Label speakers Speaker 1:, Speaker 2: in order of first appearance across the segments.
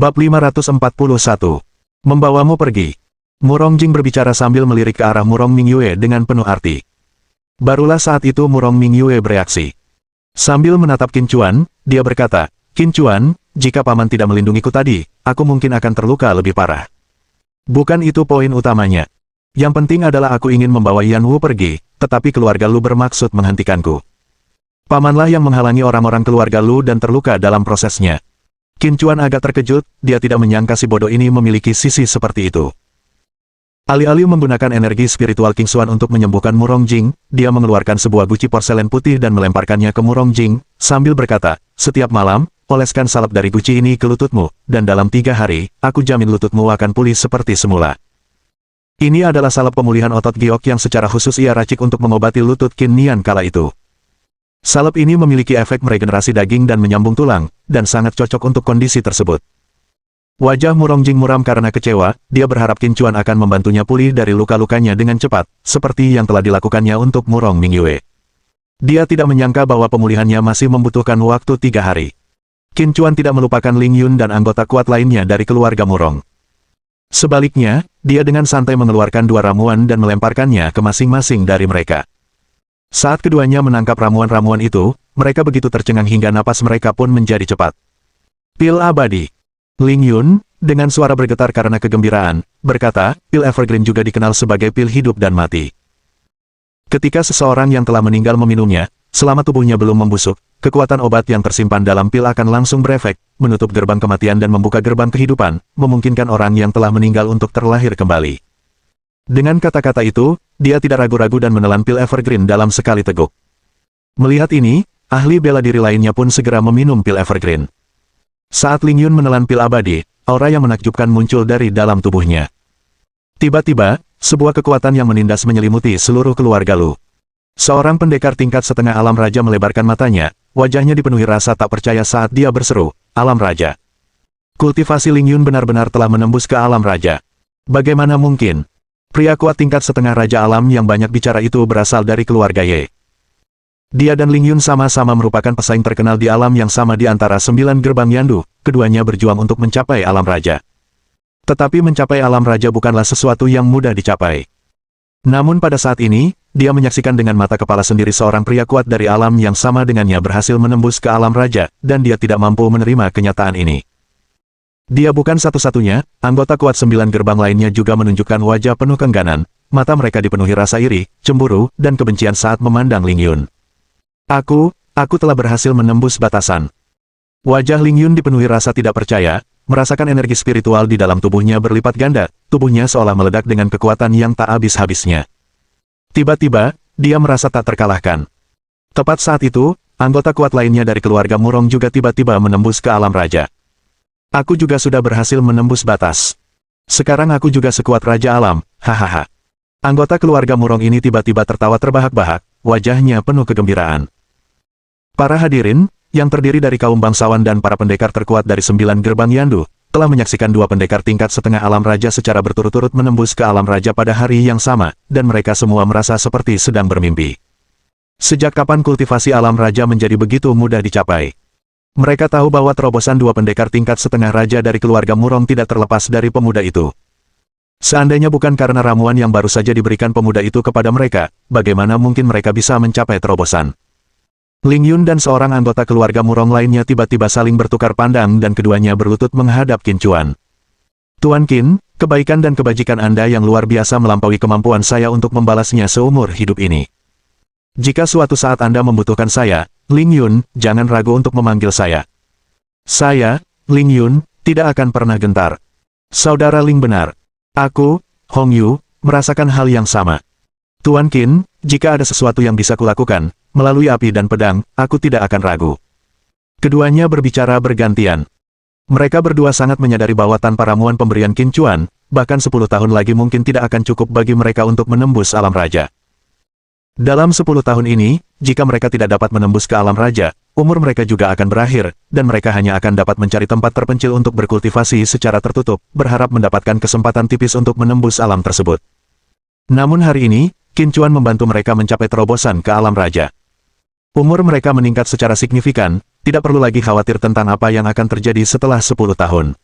Speaker 1: Bab 541. Membawamu pergi. Murong Jing berbicara sambil melirik ke arah Murong Mingyue dengan penuh arti. Barulah saat itu Murong Mingyue bereaksi. Sambil menatap Qin Chuan, dia berkata, "Qin Chuan, jika paman tidak melindungiku tadi, aku mungkin akan terluka lebih parah. Bukan itu poin utamanya. Yang penting adalah aku ingin membawa Yan Wu pergi, tetapi keluarga Lu bermaksud menghentikanku. Pamanlah yang menghalangi orang-orang keluarga Lu dan terluka dalam prosesnya." Qin Chuan agak terkejut, dia tidak menyangka si bodoh ini memiliki sisi seperti itu. Alih-alih menggunakan energi spiritual King Xuan untuk menyembuhkan Murong Jing, dia mengeluarkan sebuah guci porselen putih dan melemparkannya ke Murong Jing, sambil berkata, "Setiap malam, oleskan salep dari guci ini ke lututmu, dan dalam 3 hari, aku jamin lututmu akan pulih seperti semula." Ini adalah salep pemulihan otot giok yang secara khusus ia racik untuk mengobati lutut Qin Nian kala itu. Salep ini memiliki efek meregenerasi daging dan menyambung tulang, dan sangat cocok untuk kondisi tersebut. Wajah Murong Jing muram karena kecewa, dia berharap Qin Chuan akan membantunya pulih dari luka-lukanya dengan cepat, seperti yang telah dilakukannya untuk Murong Mingyue. Dia tidak menyangka bahwa pemulihannya masih membutuhkan waktu 3 hari. Qin Chuan tidak melupakan Ling Yun dan anggota kuat lainnya dari keluarga Murong. Sebaliknya, dia dengan santai mengeluarkan 2 ramuan dan melemparkannya ke masing-masing dari mereka. Saat keduanya menangkap ramuan-ramuan itu, mereka begitu tercengang hingga napas mereka pun menjadi cepat. Pil abadi. Ling Yun, dengan suara bergetar karena kegembiraan, berkata, pil evergreen juga dikenal sebagai pil hidup dan mati. Ketika seseorang yang telah meninggal meminumnya, selama tubuhnya belum membusuk, kekuatan obat yang tersimpan dalam pil akan langsung berefek, menutup gerbang kematian dan membuka gerbang kehidupan, memungkinkan orang yang telah meninggal untuk terlahir kembali. Dengan kata-kata itu, dia tidak ragu-ragu dan menelan pil evergreen dalam sekali teguk. Melihat ini, ahli bela diri lainnya pun segera meminum pil evergreen. Saat Ling Yun menelan pil abadi, aura yang menakjubkan muncul dari dalam tubuhnya. Tiba-tiba, sebuah kekuatan yang menindas menyelimuti seluruh keluarga Lu. Seorang pendekar tingkat setengah alam raja melebarkan matanya, wajahnya dipenuhi rasa tak percaya saat dia berseru, "Alam raja." Kultivasi Ling Yun benar-benar telah menembus ke alam raja. Bagaimana mungkin? Pria kuat tingkat setengah raja alam yang banyak bicara itu berasal dari keluarga Ye. Dia dan Ling Yun sama-sama merupakan pesaing terkenal di alam yang sama di antara 9 gerbang Yandu, keduanya berjuang untuk mencapai alam raja. Tetapi mencapai alam raja bukanlah sesuatu yang mudah dicapai. Namun pada saat ini, dia menyaksikan dengan mata kepala sendiri seorang pria kuat dari alam yang sama dengannya berhasil menembus ke alam raja, dan dia tidak mampu menerima kenyataan ini. Dia bukan satu-satunya, anggota kuat 9 gerbang lainnya juga menunjukkan wajah penuh keengganan, mata mereka dipenuhi rasa iri, cemburu, dan kebencian saat memandang Ling Yun. Aku telah berhasil menembus batasan." Wajah Ling Yun dipenuhi rasa tidak percaya, merasakan energi spiritual di dalam tubuhnya berlipat ganda, tubuhnya seolah meledak dengan kekuatan yang tak habis-habisnya. Tiba-tiba, dia merasa tak terkalahkan. Tepat saat itu, anggota kuat lainnya dari keluarga Murong juga tiba-tiba menembus ke alam raja. "Aku juga sudah berhasil menembus batas. Sekarang aku juga sekuat Raja Alam, hahaha." Anggota keluarga Murong ini tiba-tiba tertawa terbahak-bahak, wajahnya penuh kegembiraan. Para hadirin, yang terdiri dari kaum bangsawan dan para pendekar terkuat dari 9 gerbang Yandu, telah menyaksikan 2 pendekar tingkat setengah alam raja secara berturut-turut menembus ke alam raja pada hari yang sama, dan mereka semua merasa seperti sedang bermimpi. Sejak kapan kultivasi alam raja menjadi begitu mudah dicapai? Mereka tahu bahwa terobosan 2 pendekar tingkat setengah raja dari keluarga Murong tidak terlepas dari pemuda itu. Seandainya bukan karena ramuan yang baru saja diberikan pemuda itu kepada mereka, bagaimana mungkin mereka bisa mencapai terobosan? Ling Yun dan seorang anggota keluarga Murong lainnya tiba-tiba saling bertukar pandang dan keduanya berlutut menghadap Qin Chuan. "Tuan Qin, kebaikan dan kebajikan Anda yang luar biasa melampaui kemampuan saya untuk membalasnya seumur hidup ini. Jika suatu saat Anda membutuhkan saya, Ling Yun, jangan ragu untuk memanggil saya. Saya, Ling Yun, tidak akan pernah gentar." Saudara Ling benar. Aku, Hong Yu, merasakan hal yang sama. Tuan Qin, jika ada sesuatu yang bisa kulakukan, melalui api dan pedang, aku tidak akan ragu. Keduanya berbicara bergantian. Mereka berdua sangat menyadari bahwa tanpa ramuan pemberian Qin Chuan, bahkan 10 tahun lagi mungkin tidak akan cukup bagi mereka untuk menembus alam raja. Dalam 10 tahun ini, jika mereka tidak dapat menembus ke alam raja, umur mereka juga akan berakhir, dan mereka hanya akan dapat mencari tempat terpencil untuk berkultivasi secara tertutup, berharap mendapatkan kesempatan tipis untuk menembus alam tersebut. Namun hari ini, Qin Chuan membantu mereka mencapai terobosan ke alam raja. Umur mereka meningkat secara signifikan, tidak perlu lagi khawatir tentang apa yang akan terjadi setelah 10 tahun.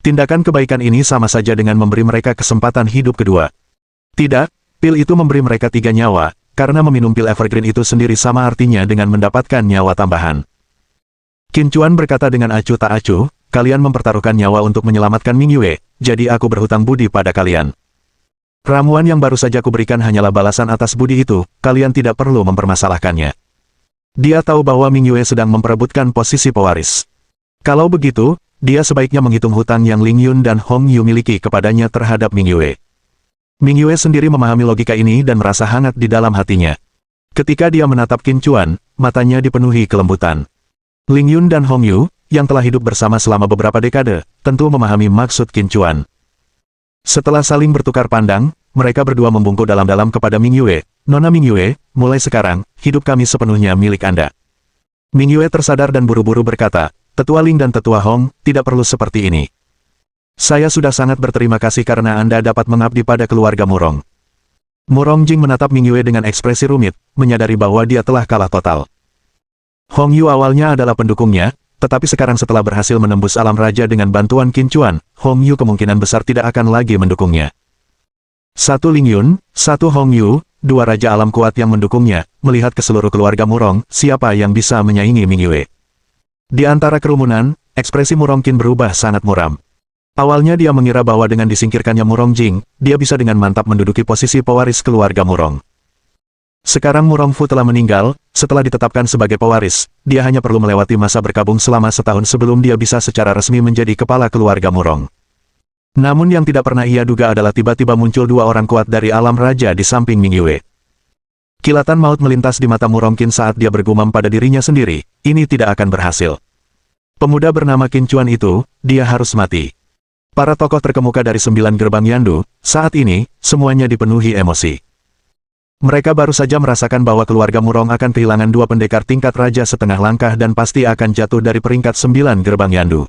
Speaker 1: Tindakan kebaikan ini sama saja dengan memberi mereka kesempatan hidup kedua. Tidak, pil itu memberi mereka 3 nyawa, karena meminum pil evergreen itu sendiri sama artinya dengan mendapatkan nyawa tambahan. Qin Chuan berkata dengan acuh tak acuh, kalian mempertaruhkan nyawa untuk menyelamatkan Ming Yue, jadi aku berhutang budi pada kalian. Ramuan yang baru saja kuberikan hanyalah balasan atas budi itu, kalian tidak perlu mempermasalahkannya. Dia tahu bahwa Ming Yue sedang memperebutkan posisi pewaris. Kalau begitu, dia sebaiknya menghitung hutang yang Ling Yun dan Hong Yu miliki kepadanya terhadap Ming Yue. Ming Yue sendiri memahami logika ini dan merasa hangat di dalam hatinya. Ketika dia menatap Qin Chuan, matanya dipenuhi kelembutan. Ling Yun dan Hong Yu, yang telah hidup bersama selama beberapa dekade, tentu memahami maksud Qin Chuan. Setelah saling bertukar pandang, mereka berdua membungkuk dalam-dalam kepada Ming Yue. Nona Ming Yue, mulai sekarang, hidup kami sepenuhnya milik Anda. Ming Yue tersadar dan buru-buru berkata, Tetua Ling dan Tetua Hong, tidak perlu seperti ini. Saya sudah sangat berterima kasih karena Anda dapat mengabdi pada keluarga Murong. Murong Jing menatap Ming Yue dengan ekspresi rumit, menyadari bahwa dia telah kalah total. Hong Yu awalnya adalah pendukungnya, tetapi sekarang setelah berhasil menembus alam raja dengan bantuan Qin Chuan, Hong Yu kemungkinan besar tidak akan lagi mendukungnya. Satu Ling Yun, satu Hong Yu, 2 raja alam kuat yang mendukungnya, melihat ke seluruh keluarga Murong, siapa yang bisa menyaingi Ming Yue. Di antara kerumunan, ekspresi Murong Qin berubah sangat muram. Awalnya dia mengira bahwa dengan disingkirkannya Murong Jing, dia bisa dengan mantap menduduki posisi pewaris keluarga Murong. Sekarang Murong Fu telah meninggal, setelah ditetapkan sebagai pewaris, dia hanya perlu melewati masa berkabung selama setahun sebelum dia bisa secara resmi menjadi kepala keluarga Murong. Namun yang tidak pernah ia duga adalah tiba-tiba muncul 2 orang kuat dari alam raja di samping Ming Yue. Kilatan maut melintas di mata Murong Qin saat dia bergumam pada dirinya sendiri, ini tidak akan berhasil. Pemuda bernama Qin Chuan itu, dia harus mati. Para tokoh terkemuka dari 9 gerbang Yandu, saat ini, semuanya dipenuhi emosi. Mereka baru saja merasakan bahwa keluarga Murong akan kehilangan 2 pendekar tingkat raja setengah langkah dan pasti akan jatuh dari peringkat 9 gerbang Yandu.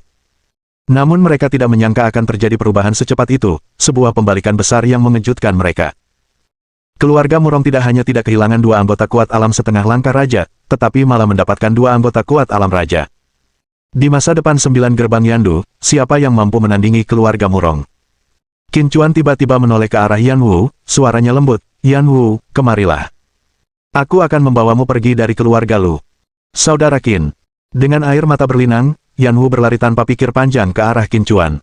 Speaker 1: Namun mereka tidak menyangka akan terjadi perubahan secepat itu, sebuah pembalikan besar yang mengejutkan mereka. Keluarga Murong tidak hanya tidak kehilangan 2 anggota kuat alam setengah langkah raja, tetapi malah mendapatkan 2 anggota kuat alam raja. Di masa depan 9 gerbang Yandu, siapa yang mampu menandingi keluarga Murong? Qin Chuan tiba-tiba menoleh ke arah Yan Wu, suaranya lembut, Yan Wu, kemarilah. Aku akan membawamu pergi dari keluarga Lu. Saudara Qin. Dengan air mata berlinang, Yan Wu berlari tanpa pikir panjang ke arah Qin Chuan.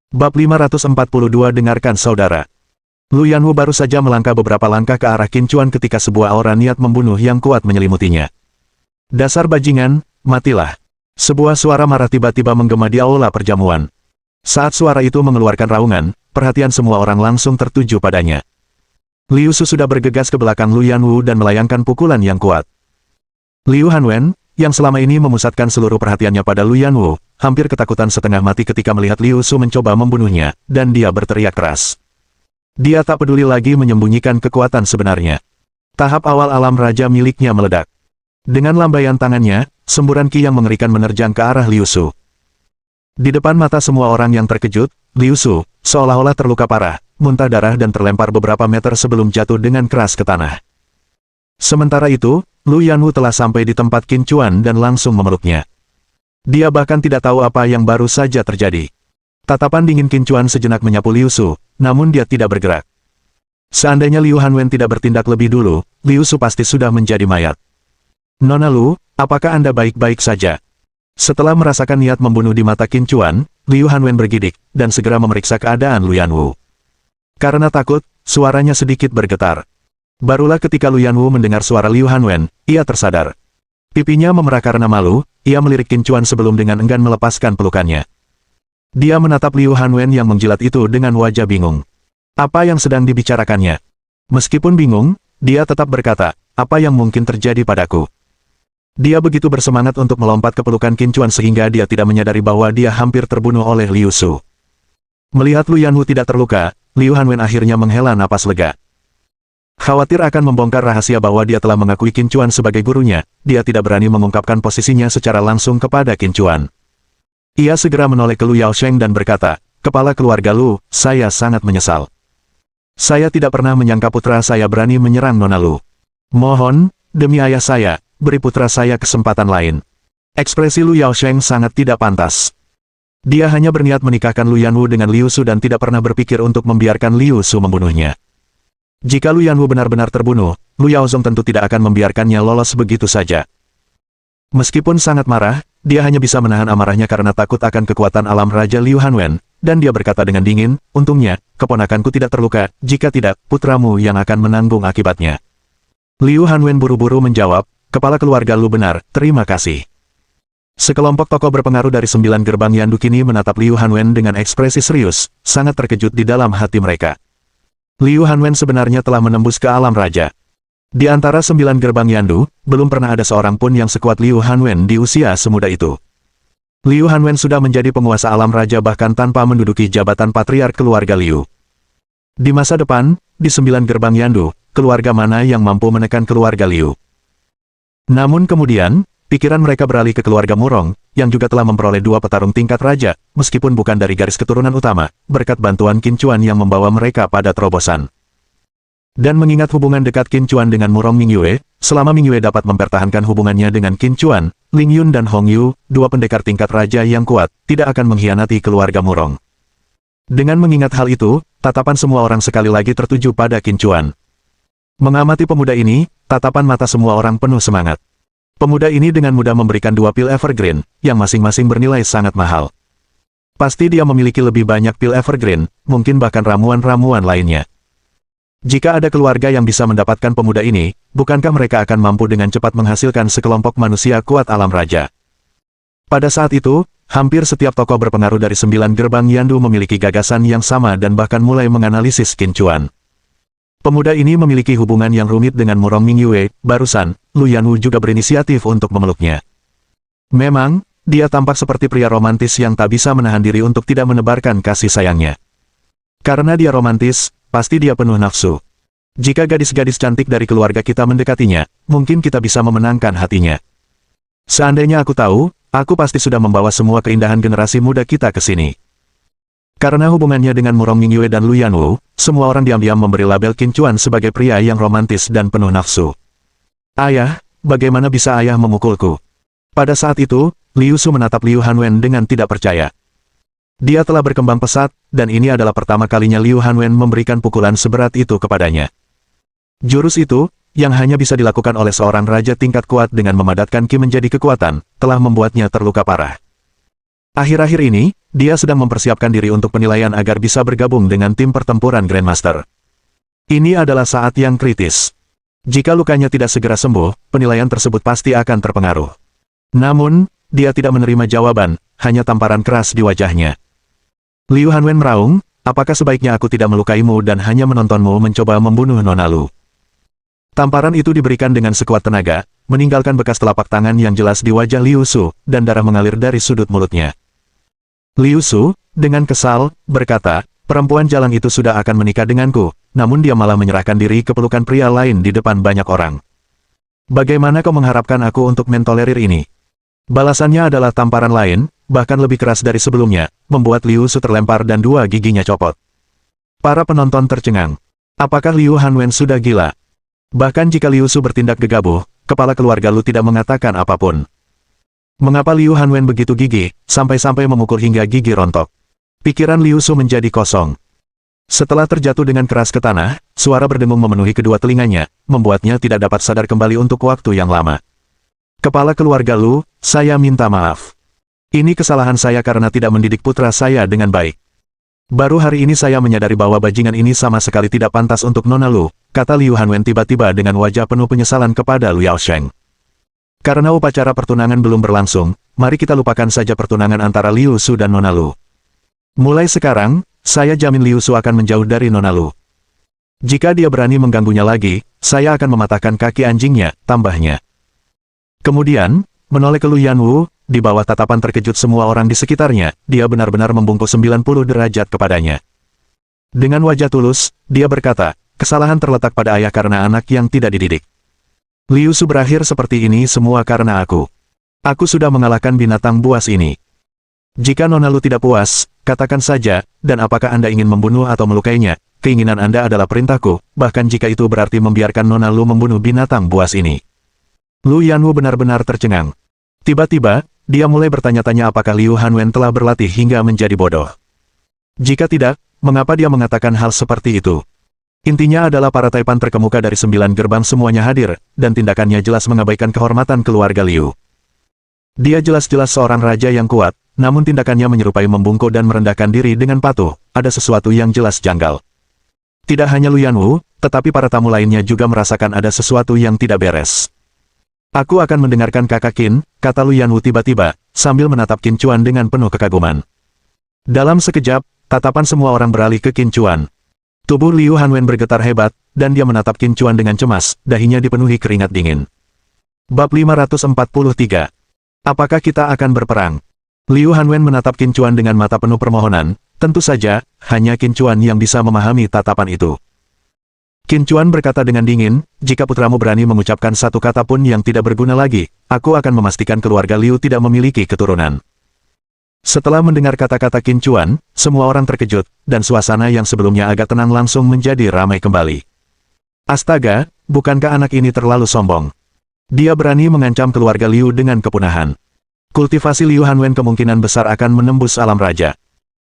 Speaker 1: Bab 542 dengarkan saudara. Lu Yanwu baru saja melangkah beberapa langkah ke arah Qin Chuan ketika sebuah aura niat membunuh yang kuat menyelimutinya. Dasar bajingan, matilah. Sebuah suara marah tiba-tiba menggema di aula perjamuan. Saat suara itu mengeluarkan raungan, perhatian semua orang langsung tertuju padanya. Liu Su sudah bergegas ke belakang Lu Yanwu dan melayangkan pukulan yang kuat. Liu Hanwen, yang selama ini memusatkan seluruh perhatiannya pada Lu Yanwu, hampir ketakutan setengah mati ketika melihat Liu Su mencoba membunuhnya, dan dia berteriak keras. Dia tak peduli lagi menyembunyikan kekuatan sebenarnya. Tahap awal alam raja miliknya meledak. Dengan lambaian tangannya, semburan ki yang mengerikan menerjang ke arah Liu Su. Di depan mata semua orang yang terkejut, Liu Su, seolah-olah terluka parah, muntah darah dan terlempar beberapa meter sebelum jatuh dengan keras ke tanah. Sementara itu, Lu Yanwu telah sampai di tempat Qin Chuan dan langsung memeluknya. Dia bahkan tidak tahu apa yang baru saja terjadi. Tatapan dingin Qin Chuan sejenak menyapu Liu Su, namun dia tidak bergerak. Seandainya Liu Hanwen tidak bertindak lebih dulu, Liu Su pasti sudah menjadi mayat. Nona Lu, apakah Anda baik-baik saja? Setelah merasakan niat membunuh di mata Qin Chuan, Liu Hanwen bergidik, dan segera memeriksa keadaan Lu Yanwu. Karena takut, suaranya sedikit bergetar. Barulah ketika Lu Yanwu mendengar suara Liu Hanwen, ia tersadar. Pipinya memerah karena malu, ia melirik Qin Chuan sebelum dengan enggan melepaskan pelukannya. Dia menatap Liu Hanwen yang menjilat itu dengan wajah bingung. Apa yang sedang dibicarakannya? Meskipun bingung, dia tetap berkata, apa yang mungkin terjadi padaku? Dia begitu bersemangat untuk melompat ke pelukan Qin Chuan sehingga dia tidak menyadari bahwa dia hampir terbunuh oleh Liu Su. Melihat Lu Yanwu tidak terluka, Liu Hanwen akhirnya menghela napas lega. Khawatir akan membongkar rahasia bahwa dia telah mengakui Qin Chuan sebagai gurunya, dia tidak berani mengungkapkan posisinya secara langsung kepada Qin Chuan. Ia segera menoleh ke Lu Yaosheng dan berkata, Kepala keluarga Lu, saya sangat menyesal. Saya tidak pernah menyangka putra saya berani menyerang Nona Lu. Mohon, demi ayah saya, beri putra saya kesempatan lain. Ekspresi Lu Yaosheng sangat tidak pantas. Dia hanya berniat menikahkan Lu Yanwu dengan Liu Su dan tidak pernah berpikir untuk membiarkan Liu Su membunuhnya. Jika Lu Yanwu benar-benar terbunuh, Lu Yaozong tentu tidak akan membiarkannya lolos begitu saja. Meskipun sangat marah, dia hanya bisa menahan amarahnya karena takut akan kekuatan alam Raja Liu Hanwen, dan dia berkata dengan dingin, untungnya, keponakanku tidak terluka, jika tidak, putramu yang akan menanggung akibatnya. Liu Hanwen buru-buru menjawab, kepala keluarga Lu benar, terima kasih. Sekelompok tokoh berpengaruh dari 9 gerbang Yandu kini menatap Liu Hanwen dengan ekspresi serius, sangat terkejut di dalam hati mereka. Liu Hanwen sebenarnya telah menembus ke alam raja. Di antara 9 gerbang Yandu, belum pernah ada seorang pun yang sekuat Liu Hanwen di usia semuda itu. Liu Hanwen sudah menjadi penguasa alam raja bahkan tanpa menduduki jabatan patriark keluarga Liu. Di masa depan, di 9 gerbang Yandu, keluarga mana yang mampu menekan keluarga Liu? Namun kemudian, pikiran mereka beralih ke keluarga Murong, yang juga telah memperoleh 2 petarung tingkat raja, meskipun bukan dari garis keturunan utama, berkat bantuan Qin Chuan yang membawa mereka pada terobosan. Dan mengingat hubungan dekat Qin Chuan dengan Murong Mingyue, selama Mingyue dapat mempertahankan hubungannya dengan Qin Chuan, Ling Yun dan Hong Yu, 2 pendekar tingkat raja yang kuat, tidak akan mengkhianati keluarga Murong. Dengan mengingat hal itu, tatapan semua orang sekali lagi tertuju pada Qin Chuan. Mengamati pemuda ini, tatapan mata semua orang penuh semangat. Pemuda ini dengan mudah memberikan 2 pil evergreen, yang masing-masing bernilai sangat mahal. Pasti dia memiliki lebih banyak pil evergreen, mungkin bahkan ramuan-ramuan lainnya. Jika ada keluarga yang bisa mendapatkan pemuda ini, bukankah mereka akan mampu dengan cepat menghasilkan sekelompok manusia kuat alam raja? Pada saat itu, hampir setiap tokoh berpengaruh dari 9 gerbang Yandu memiliki gagasan yang sama dan bahkan mulai menganalisis Qin Chuan. Pemuda ini memiliki hubungan yang rumit dengan Murong Mingyue, barusan, Lu Yanwu juga berinisiatif untuk memeluknya. Memang, dia tampak seperti pria romantis yang tak bisa menahan diri untuk tidak menebarkan kasih sayangnya. Karena dia romantis, pasti dia penuh nafsu. Jika gadis-gadis cantik dari keluarga kita mendekatinya, mungkin kita bisa memenangkan hatinya. Seandainya aku tahu, aku pasti sudah membawa semua keindahan generasi muda kita ke sini. Karena hubungannya dengan Murong Mingyue dan Lu Yanwu, semua orang diam-diam memberi label Qin Chuan sebagai pria yang romantis dan penuh nafsu. Ayah, bagaimana bisa ayah memukulku? Pada saat itu, Liu Su menatap Liu Hanwen dengan tidak percaya. Dia telah berkembang pesat, dan ini adalah pertama kalinya Liu Hanwen memberikan pukulan seberat itu kepadanya. Jurus itu, yang hanya bisa dilakukan oleh seorang raja tingkat kuat dengan memadatkan Qi menjadi kekuatan, telah membuatnya terluka parah. Akhir-akhir ini, dia sedang mempersiapkan diri untuk penilaian agar bisa bergabung dengan tim pertempuran Grandmaster. Ini adalah saat yang kritis. Jika lukanya tidak segera sembuh, penilaian tersebut pasti akan terpengaruh. Namun, dia tidak menerima jawaban, hanya tamparan keras di wajahnya. Liu Hanwen meraung, apakah sebaiknya aku tidak melukaimu dan hanya menontonmu mencoba membunuh Nona Lu? Tamparan itu diberikan dengan sekuat tenaga, meninggalkan bekas telapak tangan yang jelas di wajah Liu Su, dan darah mengalir dari sudut mulutnya. Liu Su, dengan kesal, berkata, perempuan jalang itu sudah akan menikah denganku, namun dia malah menyerahkan diri ke pelukan pria lain di depan banyak orang. Bagaimana kau mengharapkan aku untuk mentolerir ini? Balasannya adalah tamparan lain, bahkan lebih keras dari sebelumnya, membuat Liu Su terlempar dan 2 giginya copot. Para penonton tercengang. Apakah Liu Hanwen sudah gila? Bahkan jika Liu Su bertindak gegabah, kepala keluarga Lu tidak mengatakan apapun. Mengapa Liu Hanwen begitu gigih, sampai-sampai memukul hingga gigi rontok? Pikiran Liu Su menjadi kosong. Setelah terjatuh dengan keras ke tanah, suara berdengung memenuhi kedua telinganya, membuatnya tidak dapat sadar kembali untuk waktu yang lama. Kepala keluarga Lu, saya minta maaf. Ini kesalahan saya karena tidak mendidik putra saya dengan baik. Baru hari ini saya menyadari bahwa bajingan ini sama sekali tidak pantas untuk Nona Lu, kata Liu Hanwen tiba-tiba dengan wajah penuh penyesalan kepada Lu Yaosheng. Karena upacara pertunangan belum berlangsung, mari kita lupakan saja pertunangan antara Liu Su dan Nona Lu. Mulai sekarang, saya jamin Liu Su akan menjauh dari Nona Lu. Jika dia berani mengganggunya lagi, saya akan mematahkan kaki anjingnya, tambahnya. Kemudian, menoleh ke Lu Yanwu, di bawah tatapan terkejut semua orang di sekitarnya, dia benar-benar membungkuk 90 derajat kepadanya. Dengan wajah tulus, dia berkata, kesalahan terletak pada ayah karena anak yang tidak dididik. Liu Su berakhir seperti ini semua karena aku. Aku sudah mengalahkan binatang buas ini. Jika Nona Lu tidak puas, katakan saja, dan apakah Anda ingin membunuh atau melukainya? Keinginan Anda adalah perintahku, bahkan jika itu berarti membiarkan Nona Lu membunuh binatang buas ini. Lu Yanwu benar-benar tercengang. Tiba-tiba, dia mulai bertanya-tanya apakah Liu Hanwen telah berlatih hingga menjadi bodoh. Jika tidak, mengapa dia mengatakan hal seperti itu? Intinya adalah para taipan terkemuka dari 9 gerbang semuanya hadir, dan tindakannya jelas mengabaikan kehormatan keluarga Liu. Dia jelas-jelas seorang raja yang kuat, namun tindakannya menyerupai membungkuk dan merendahkan diri dengan patuh, ada sesuatu yang jelas janggal. Tidak hanya Lu Yanwu, tetapi para tamu lainnya juga merasakan ada sesuatu yang tidak beres. Aku akan mendengarkan kakak Qin, kata Lu Yanwu tiba-tiba, sambil menatap Qin Chuan dengan penuh kekaguman. Dalam sekejap, tatapan semua orang beralih ke Qin Chuan. Tubuh Liu Hanwen bergetar hebat, dan dia menatap Qin Chuan dengan cemas, dahinya dipenuhi keringat dingin. Bab 543. Apakah kita akan berperang? Liu Hanwen menatap Qin Chuan dengan mata penuh permohonan, tentu saja, hanya Qin Chuan yang bisa memahami tatapan itu. Qin Chuan berkata dengan dingin, jika putramu berani mengucapkan satu kata pun yang tidak berguna lagi, aku akan memastikan keluarga Liu tidak memiliki keturunan. Setelah mendengar kata-kata Qin Chuan, semua orang terkejut, dan suasana yang sebelumnya agak tenang langsung menjadi ramai kembali. Astaga, bukankah anak ini terlalu sombong? Dia berani mengancam keluarga Liu dengan kepunahan. Kultivasi Liu Hanwen kemungkinan besar akan menembus alam raja.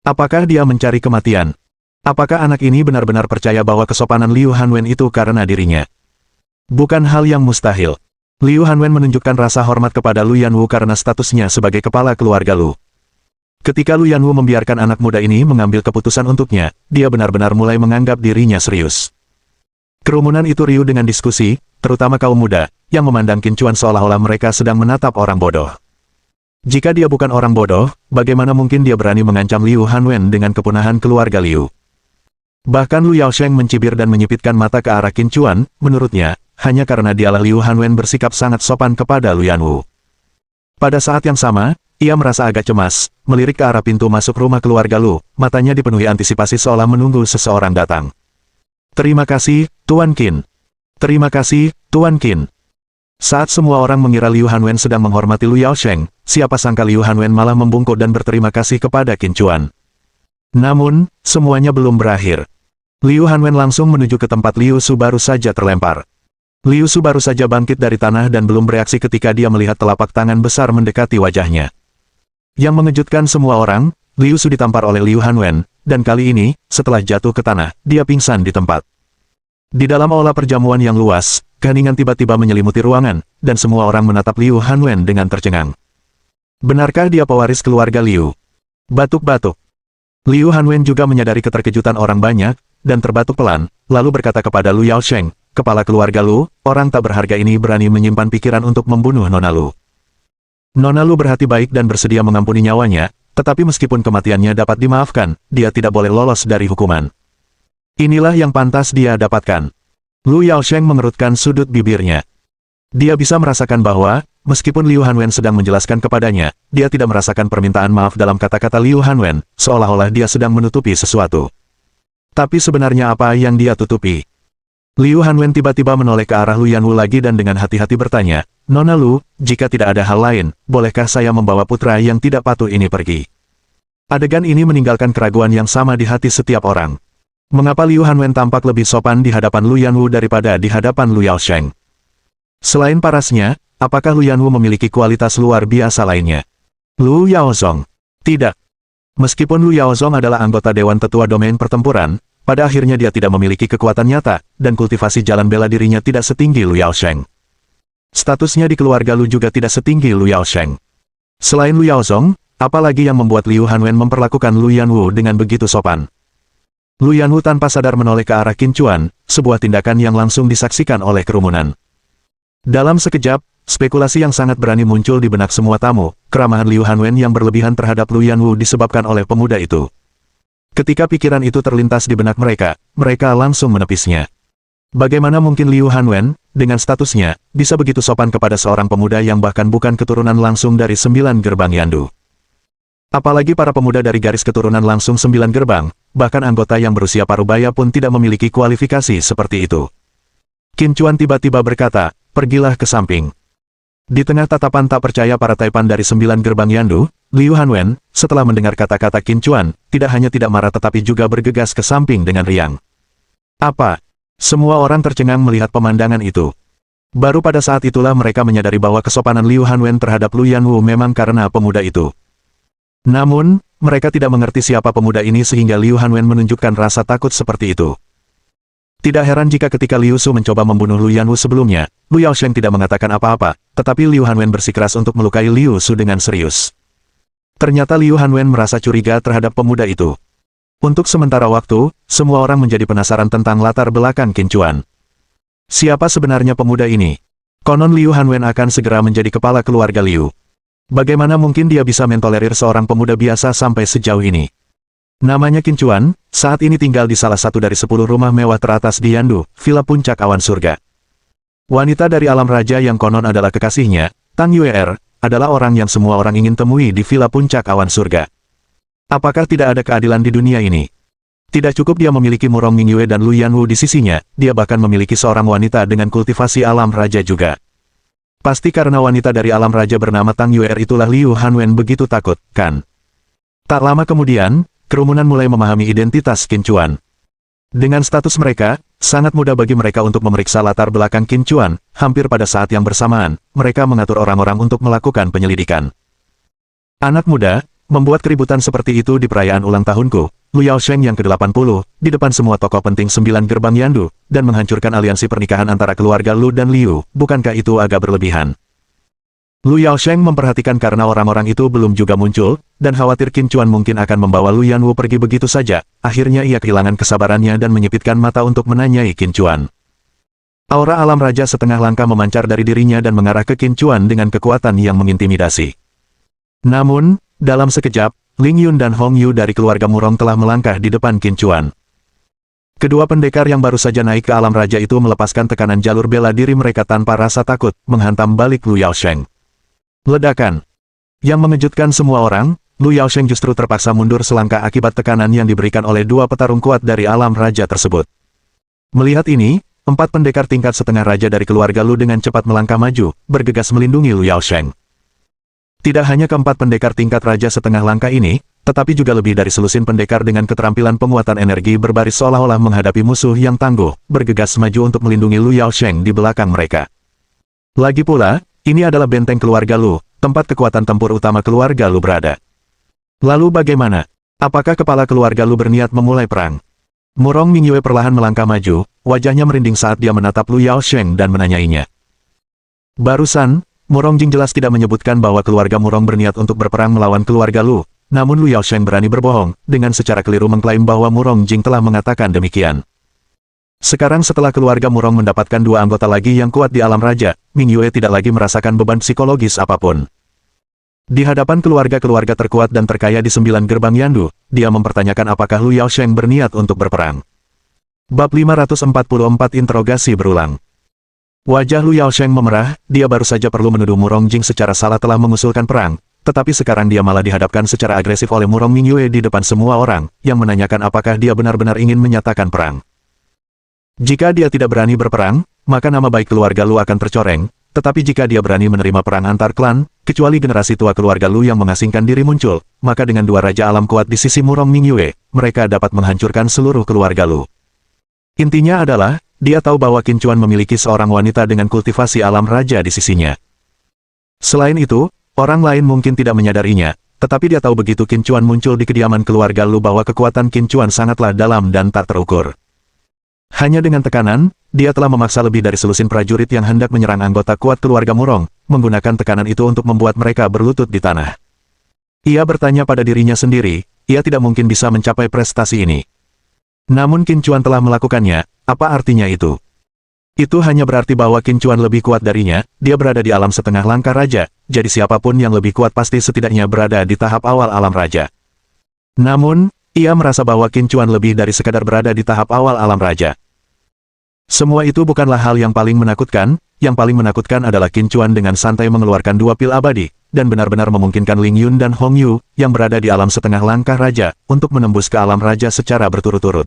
Speaker 1: Apakah dia mencari kematian? Apakah anak ini benar-benar percaya bahwa kesopanan Liu Hanwen itu karena dirinya? Bukan hal yang mustahil. Liu Hanwen menunjukkan rasa hormat kepada Lu Yanwu karena statusnya sebagai kepala keluarga Lu. Ketika Lu Yanwu membiarkan anak muda ini mengambil keputusan untuknya, dia benar-benar mulai menganggap dirinya serius. Kerumunan itu riuh dengan diskusi, terutama kaum muda, yang memandang Qin Chuan seolah-olah mereka sedang menatap orang bodoh. Jika dia bukan orang bodoh, bagaimana mungkin dia berani mengancam Liu Hanwen dengan kepunahan keluarga Liu? Bahkan Lu Yaosheng mencibir dan menyipitkan mata ke arah Qin Chuan, menurutnya, hanya karena dialah Liu Hanwen bersikap sangat sopan kepada Lu Yanwu. Pada saat yang sama, ia merasa agak cemas, melirik ke arah pintu masuk rumah keluarga Lu, matanya dipenuhi antisipasi seolah menunggu seseorang datang. Terima kasih, Tuan Qin. Terima kasih, Tuan Qin. Saat semua orang mengira Liu Hanwen sedang menghormati Lu Yaosheng, siapa sangka Liu Hanwen malah membungkuk dan berterima kasih kepada Qin Chuan. Namun, semuanya belum berakhir. Liu Hanwen langsung menuju ke tempat Liu Su baru saja terlempar. Liu Su baru saja bangkit dari tanah dan belum bereaksi ketika dia melihat telapak tangan besar mendekati wajahnya. Yang mengejutkan semua orang, Liu Su ditampar oleh Liu Hanwen, dan kali ini, setelah jatuh ke tanah, dia pingsan di tempat. Di dalam aula perjamuan yang luas, keheningan tiba-tiba menyelimuti ruangan, dan semua orang menatap Liu Hanwen dengan tercengang. Benarkah dia pewaris keluarga Liu? Batuk-batuk. Liu Hanwen juga menyadari keterkejutan orang banyak, dan terbatuk pelan, lalu berkata kepada Lu Yaosheng, kepala keluarga Lu, orang tak berharga ini berani menyimpan pikiran untuk membunuh Nona Lu. Nona Lu berhati baik dan bersedia mengampuni nyawanya, tetapi meskipun kematiannya dapat dimaafkan, dia tidak boleh lolos dari hukuman. Inilah yang pantas dia dapatkan. Lu Yaosheng mengerutkan sudut bibirnya. Dia bisa merasakan bahwa, meskipun Liu Hanwen sedang menjelaskan kepadanya, dia tidak merasakan permintaan maaf dalam kata-kata Liu Hanwen, seolah-olah dia sedang menutupi sesuatu. Tapi sebenarnya apa yang dia tutupi? Liu Hanwen tiba-tiba menoleh ke arah Lu Yanwu lagi dan dengan hati-hati bertanya, Nona Lu, jika tidak ada hal lain, bolehkah saya membawa putra yang tidak patuh ini pergi? Adegan ini meninggalkan keraguan yang sama di hati setiap orang. Mengapa Liu Hanwen tampak lebih sopan di hadapan Lu Yanwu daripada di hadapan Lu Yaosheng? Selain parasnya, apakah Lu Yanwu memiliki kualitas luar biasa lainnya? Lu Yaozong. Tidak. Meskipun Lu Yaozong adalah anggota Dewan Tetua Domain Pertempuran, pada akhirnya dia tidak memiliki kekuatan nyata, dan kultivasi jalan bela dirinya tidak setinggi Lu Yaosheng. Statusnya di keluarga Lu juga tidak setinggi Lu Yaosheng. Selain Lu Yaozong, apalagi yang membuat Liu Hanwen memperlakukan Lu Yanwu dengan begitu sopan? Lu Yanwu tanpa sadar menoleh ke arah Qin Chuan, sebuah tindakan yang langsung disaksikan oleh kerumunan. Dalam sekejap, spekulasi yang sangat berani muncul di benak semua tamu, keramahan Liu Hanwen yang berlebihan terhadap Lu Yanwu disebabkan oleh pemuda itu. Ketika pikiran itu terlintas di benak mereka, mereka langsung menepisnya. Bagaimana mungkin Liu Hanwen, dengan statusnya, bisa begitu sopan kepada seorang pemuda yang bahkan bukan keturunan langsung dari 9 gerbang Yandu? Apalagi para pemuda dari garis keturunan langsung 9 gerbang, bahkan anggota yang berusia parubaya pun tidak memiliki kualifikasi seperti itu. Qin Chuan tiba-tiba berkata, pergilah ke samping. Di tengah tatapan tak percaya para taipan dari 9 gerbang Yandu, Liu Hanwen, setelah mendengar kata-kata Qin Chuan, tidak hanya tidak marah tetapi juga bergegas ke samping dengan riang. Apa? Semua orang tercengang melihat pemandangan itu. Baru pada saat itulah mereka menyadari bahwa kesopanan Liu Hanwen terhadap Lu Yanwu memang karena pemuda itu. Namun, mereka tidak mengerti siapa pemuda ini sehingga Liu Hanwen menunjukkan rasa takut seperti itu. Tidak heran jika ketika Liu Su mencoba membunuh Lu Yanwu sebelumnya, Lu Yaosheng tidak mengatakan apa-apa, tetapi Liu Hanwen bersikeras untuk melukai Liu Su dengan serius. Ternyata Liu Hanwen merasa curiga terhadap pemuda itu. Untuk sementara waktu, semua orang menjadi penasaran tentang latar belakang Qin Chuan. Siapa sebenarnya pemuda ini? Konon Liu Hanwen akan segera menjadi kepala keluarga Liu. Bagaimana mungkin dia bisa mentolerir seorang pemuda biasa sampai sejauh ini? Namanya Qin Chuan, saat ini tinggal di salah satu dari 10 rumah mewah teratas di Yandu, Villa Puncak Awan Surga. Wanita dari alam raja yang konon adalah kekasihnya, Tang Yuer, adalah orang yang semua orang ingin temui di Villa Puncak Awan Surga. Apakah tidak ada keadilan di dunia ini? Tidak cukup dia memiliki Murong Mingyue dan Lu Yanwu di sisinya, dia bahkan memiliki seorang wanita dengan kultivasi alam raja juga. Pasti karena wanita dari alam raja bernama Tang Yuer itulah Liu Hanwen begitu takut, kan? Tak lama kemudian, kerumunan mulai memahami identitas Qin Chuan. Dengan status mereka, sangat mudah bagi mereka untuk memeriksa latar belakang Qin Chuan. Hampir pada saat yang bersamaan, mereka mengatur orang-orang untuk melakukan penyelidikan. Anak muda, membuat keributan seperti itu di perayaan ulang tahunku, Lu Yaosheng yang ke-80, di depan semua tokoh penting 9 gerbang Yandu, dan menghancurkan aliansi pernikahan antara keluarga Lu dan Liu, bukankah itu agak berlebihan? Lu Yaosheng memperhatikan karena orang-orang itu belum juga muncul, dan khawatir Qin Chuan mungkin akan membawa Lu Yanwu pergi begitu saja, akhirnya ia kehilangan kesabarannya dan menyipitkan mata untuk menanyai Qin Chuan. Aura alam raja setengah langkah memancar dari dirinya dan mengarah ke Qin Chuan dengan kekuatan yang mengintimidasi. Namun, dalam sekejap, Ling Yun dan Hong Yu dari keluarga Murong telah melangkah di depan Qin Chuan. Kedua pendekar yang baru saja naik ke alam raja itu melepaskan tekanan jalur bela diri mereka tanpa rasa takut, menghantam balik Lu Yaosheng. Ledakan. Yang mengejutkan semua orang, Lu Yaosheng justru terpaksa mundur selangkah akibat tekanan yang diberikan oleh dua petarung kuat dari alam raja tersebut. Melihat ini, 4 pendekar tingkat setengah raja dari keluarga Lu dengan cepat melangkah maju, bergegas melindungi Lu Yaosheng. Tidak hanya keempat pendekar tingkat raja setengah langkah ini, tetapi juga lebih dari selusin pendekar dengan keterampilan penguatan energi berbaris seolah-olah menghadapi musuh yang tangguh, bergegas maju untuk melindungi Lu Yaosheng di belakang mereka. Lagi pula, ini adalah benteng keluarga Lu, tempat kekuatan tempur utama keluarga Lu berada. Lalu bagaimana? Apakah kepala keluarga Lu berniat memulai perang? Murong Mingyue perlahan melangkah maju, wajahnya merinding saat dia menatap Lu Yaosheng dan menanyainya. Barusan, Murong Jing jelas tidak menyebutkan bahwa keluarga Murong berniat untuk berperang melawan keluarga Lu, namun Lu Yaosheng berani berbohong, dengan secara keliru mengklaim bahwa Murong Jing telah mengatakan demikian. Sekarang setelah keluarga Murong mendapatkan 2 anggota lagi yang kuat di alam raja, Mingyue tidak lagi merasakan beban psikologis apapun. Di hadapan keluarga-keluarga terkuat dan terkaya di 9 gerbang Yandu, dia mempertanyakan apakah Lu Yaosheng berniat untuk berperang. Bab 544 interogasi berulang. Wajah Lu Yaosheng memerah, dia baru saja perlu menuduh Murong Jing secara salah telah mengusulkan perang, tetapi sekarang dia malah dihadapkan secara agresif oleh Murong Mingyue di depan semua orang, yang menanyakan apakah dia benar-benar ingin menyatakan perang. Jika dia tidak berani berperang, maka nama baik keluarga Lu akan tercoreng, tetapi jika dia berani menerima perang antar klan, kecuali generasi tua keluarga Lu yang mengasingkan diri muncul, maka dengan 2 raja alam kuat di sisi Murong Mingyue, mereka dapat menghancurkan seluruh keluarga Lu. Intinya adalah, dia tahu bahwa Qin Chuan memiliki seorang wanita dengan kultivasi alam raja di sisinya. Selain itu, orang lain mungkin tidak menyadarinya, tetapi dia tahu begitu Qin Chuan muncul di kediaman keluarga Lu bahwa kekuatan Qin Chuan sangatlah dalam dan tak terukur. Hanya dengan tekanan, dia telah memaksa lebih dari selusin prajurit yang hendak menyerang anggota kuat keluarga Murong, menggunakan tekanan itu untuk membuat mereka berlutut di tanah. Ia bertanya pada dirinya sendiri, ia tidak mungkin bisa mencapai prestasi ini. Namun Qin Chuan telah melakukannya, apa artinya itu? Itu hanya berarti bahwa Qin Chuan lebih kuat darinya, dia berada di alam setengah langkah raja, jadi siapapun yang lebih kuat pasti setidaknya berada di tahap awal alam raja. Namun, ia merasa bahwa Qin Chuan lebih dari sekadar berada di tahap awal alam raja. Semua itu bukanlah hal yang paling menakutkan, yang paling menakutkan adalah Qin Chuan dengan santai mengeluarkan 2 pil abadi, dan benar-benar memungkinkan Ling Yun dan Hong Yu, yang berada di alam setengah langkah raja, untuk menembus ke alam raja secara berturut-turut.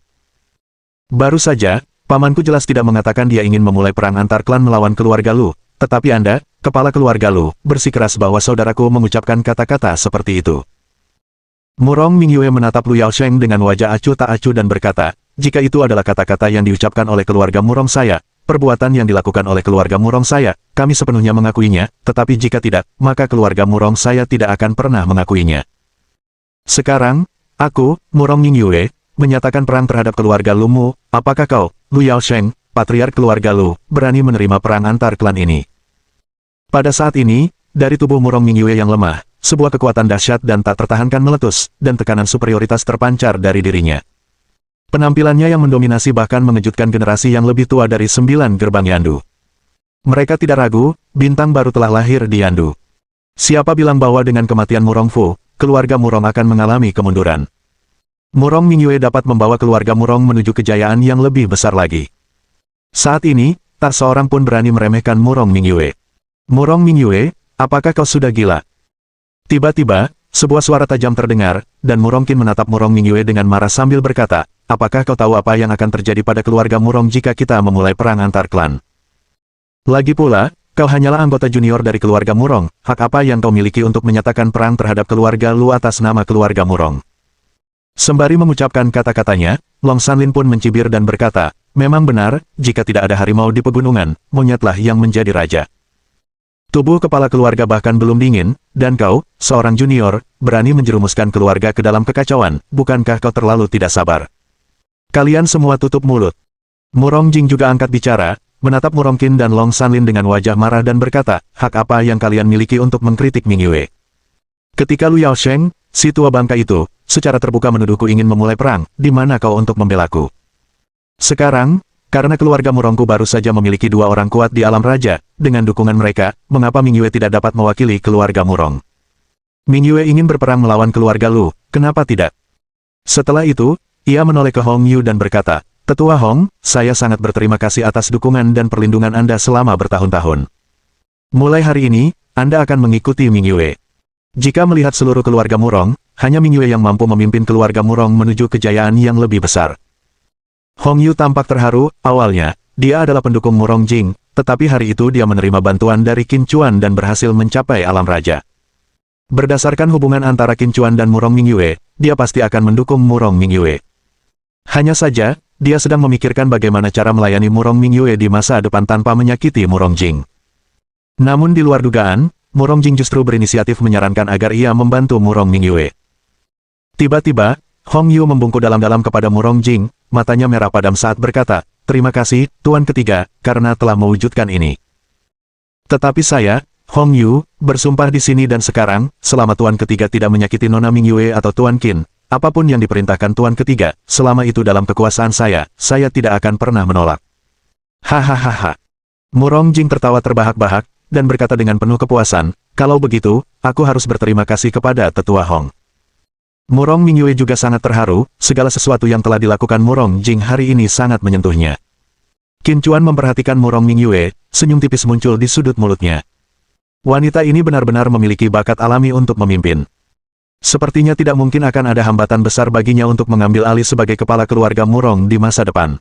Speaker 1: Baru saja, pamanku jelas tidak mengatakan dia ingin memulai perang antar klan melawan keluarga Lu, tetapi Anda, kepala keluarga Lu, bersikeras bahwa saudaraku mengucapkan kata-kata seperti itu. Murong Mingyue menatap Lu Yaosheng dengan wajah acuh tak acuh dan berkata, jika itu adalah kata-kata yang diucapkan oleh keluarga Murong saya, perbuatan yang dilakukan oleh keluarga Murong saya, kami sepenuhnya mengakuinya, tetapi jika tidak, maka keluarga Murong saya tidak akan pernah mengakuinya. Sekarang, aku, Murong Mingyue, menyatakan perang terhadap keluarga Lumu. Apakah kau, Lu Yaosheng, patriark keluarga Lu, berani menerima perang antar klan ini? Pada saat ini, dari tubuh Murong Mingyue yang lemah, sebuah kekuatan dahsyat dan tak tertahankan meletus, dan tekanan superioritas terpancar dari dirinya. Penampilannya yang mendominasi bahkan mengejutkan generasi yang lebih tua dari 9 gerbang Yandu. Mereka tidak ragu, bintang baru telah lahir di Yandu. Siapa bilang bahwa dengan kematian Murong Fu, keluarga Murong akan mengalami kemunduran? Murong Mingyue dapat membawa keluarga Murong menuju kejayaan yang lebih besar lagi. Saat ini, tak seorang pun berani meremehkan Murong Mingyue. Murong Mingyue, apakah kau sudah gila? Tiba-tiba, sebuah suara tajam terdengar, dan Murong Qin menatap Murong Mingyue dengan marah sambil berkata, apakah kau tahu apa yang akan terjadi pada keluarga Murong jika kita memulai perang antar klan? Lagi pula, kau hanyalah anggota junior dari keluarga Murong, hak apa yang kau miliki untuk menyatakan perang terhadap keluarga Lu atas nama keluarga Murong? Sembari mengucapkan kata-katanya, Long Sanlin pun mencibir dan berkata, memang benar, jika tidak ada harimau di pegunungan, monyetlah yang menjadi raja. Tubuh kepala keluarga bahkan belum dingin, dan kau, seorang junior, berani menjerumuskan keluarga ke dalam kekacauan, bukankah kau terlalu tidak sabar? Kalian semua tutup mulut. Murong Jing juga angkat bicara, menatap Murong Qin dan Long Sanlin dengan wajah marah dan berkata, hak apa yang kalian miliki untuk mengkritik Mingyue? Ketika Lu Yaosheng, si tua bangka itu, secara terbuka menuduhku ingin memulai perang, di mana kau untuk membelaku? Sekarang, karena keluarga Murongku baru saja memiliki 2 orang kuat di alam raja, dengan dukungan mereka, mengapa Mingyue tidak dapat mewakili keluarga Murong? Mingyue ingin berperang melawan keluarga Lu, kenapa tidak? Setelah itu, ia menoleh ke Hong Yu dan berkata, Tetua Hong, saya sangat berterima kasih atas dukungan dan perlindungan Anda selama bertahun-tahun. Mulai hari ini, Anda akan mengikuti Mingyue. Jika melihat seluruh keluarga Murong, hanya Mingyue yang mampu memimpin keluarga Murong menuju kejayaan yang lebih besar. Hong Yu tampak terharu, awalnya, dia adalah pendukung Murong Jing, tetapi hari itu dia menerima bantuan dari Qin Chuan dan berhasil mencapai alam raja. Berdasarkan hubungan antara Qin Chuan dan Murong Mingyue, dia pasti akan mendukung Murong Mingyue. Hanya saja, dia sedang memikirkan bagaimana cara melayani Murong Mingyue di masa depan tanpa menyakiti Murong Jing. Namun di luar dugaan, Murong Jing justru berinisiatif menyarankan agar ia membantu Murong Mingyue. Tiba-tiba, Hong Yu membungkuk dalam-dalam kepada Murong Jing, matanya merah padam saat berkata, terima kasih, Tuan Ketiga, karena telah mewujudkan ini. Tetapi saya, Hong Yu, bersumpah di sini dan sekarang, selama Tuan Ketiga tidak menyakiti Nona Mingyue atau Tuan Qin, apapun yang diperintahkan Tuan Ketiga, selama itu dalam kekuasaan saya tidak akan pernah menolak. Hahaha. Murong Jing tertawa terbahak-bahak, dan berkata dengan penuh kepuasan, kalau begitu, aku harus berterima kasih kepada Tetua Hong. Murong Mingyue juga sangat terharu, segala sesuatu yang telah dilakukan Murong Jing hari ini sangat menyentuhnya. Qin Chuan memperhatikan Murong Mingyue, senyum tipis muncul di sudut mulutnya. Wanita ini benar-benar memiliki bakat alami untuk memimpin. Sepertinya tidak mungkin akan ada hambatan besar baginya untuk mengambil alih sebagai kepala keluarga Murong di masa depan.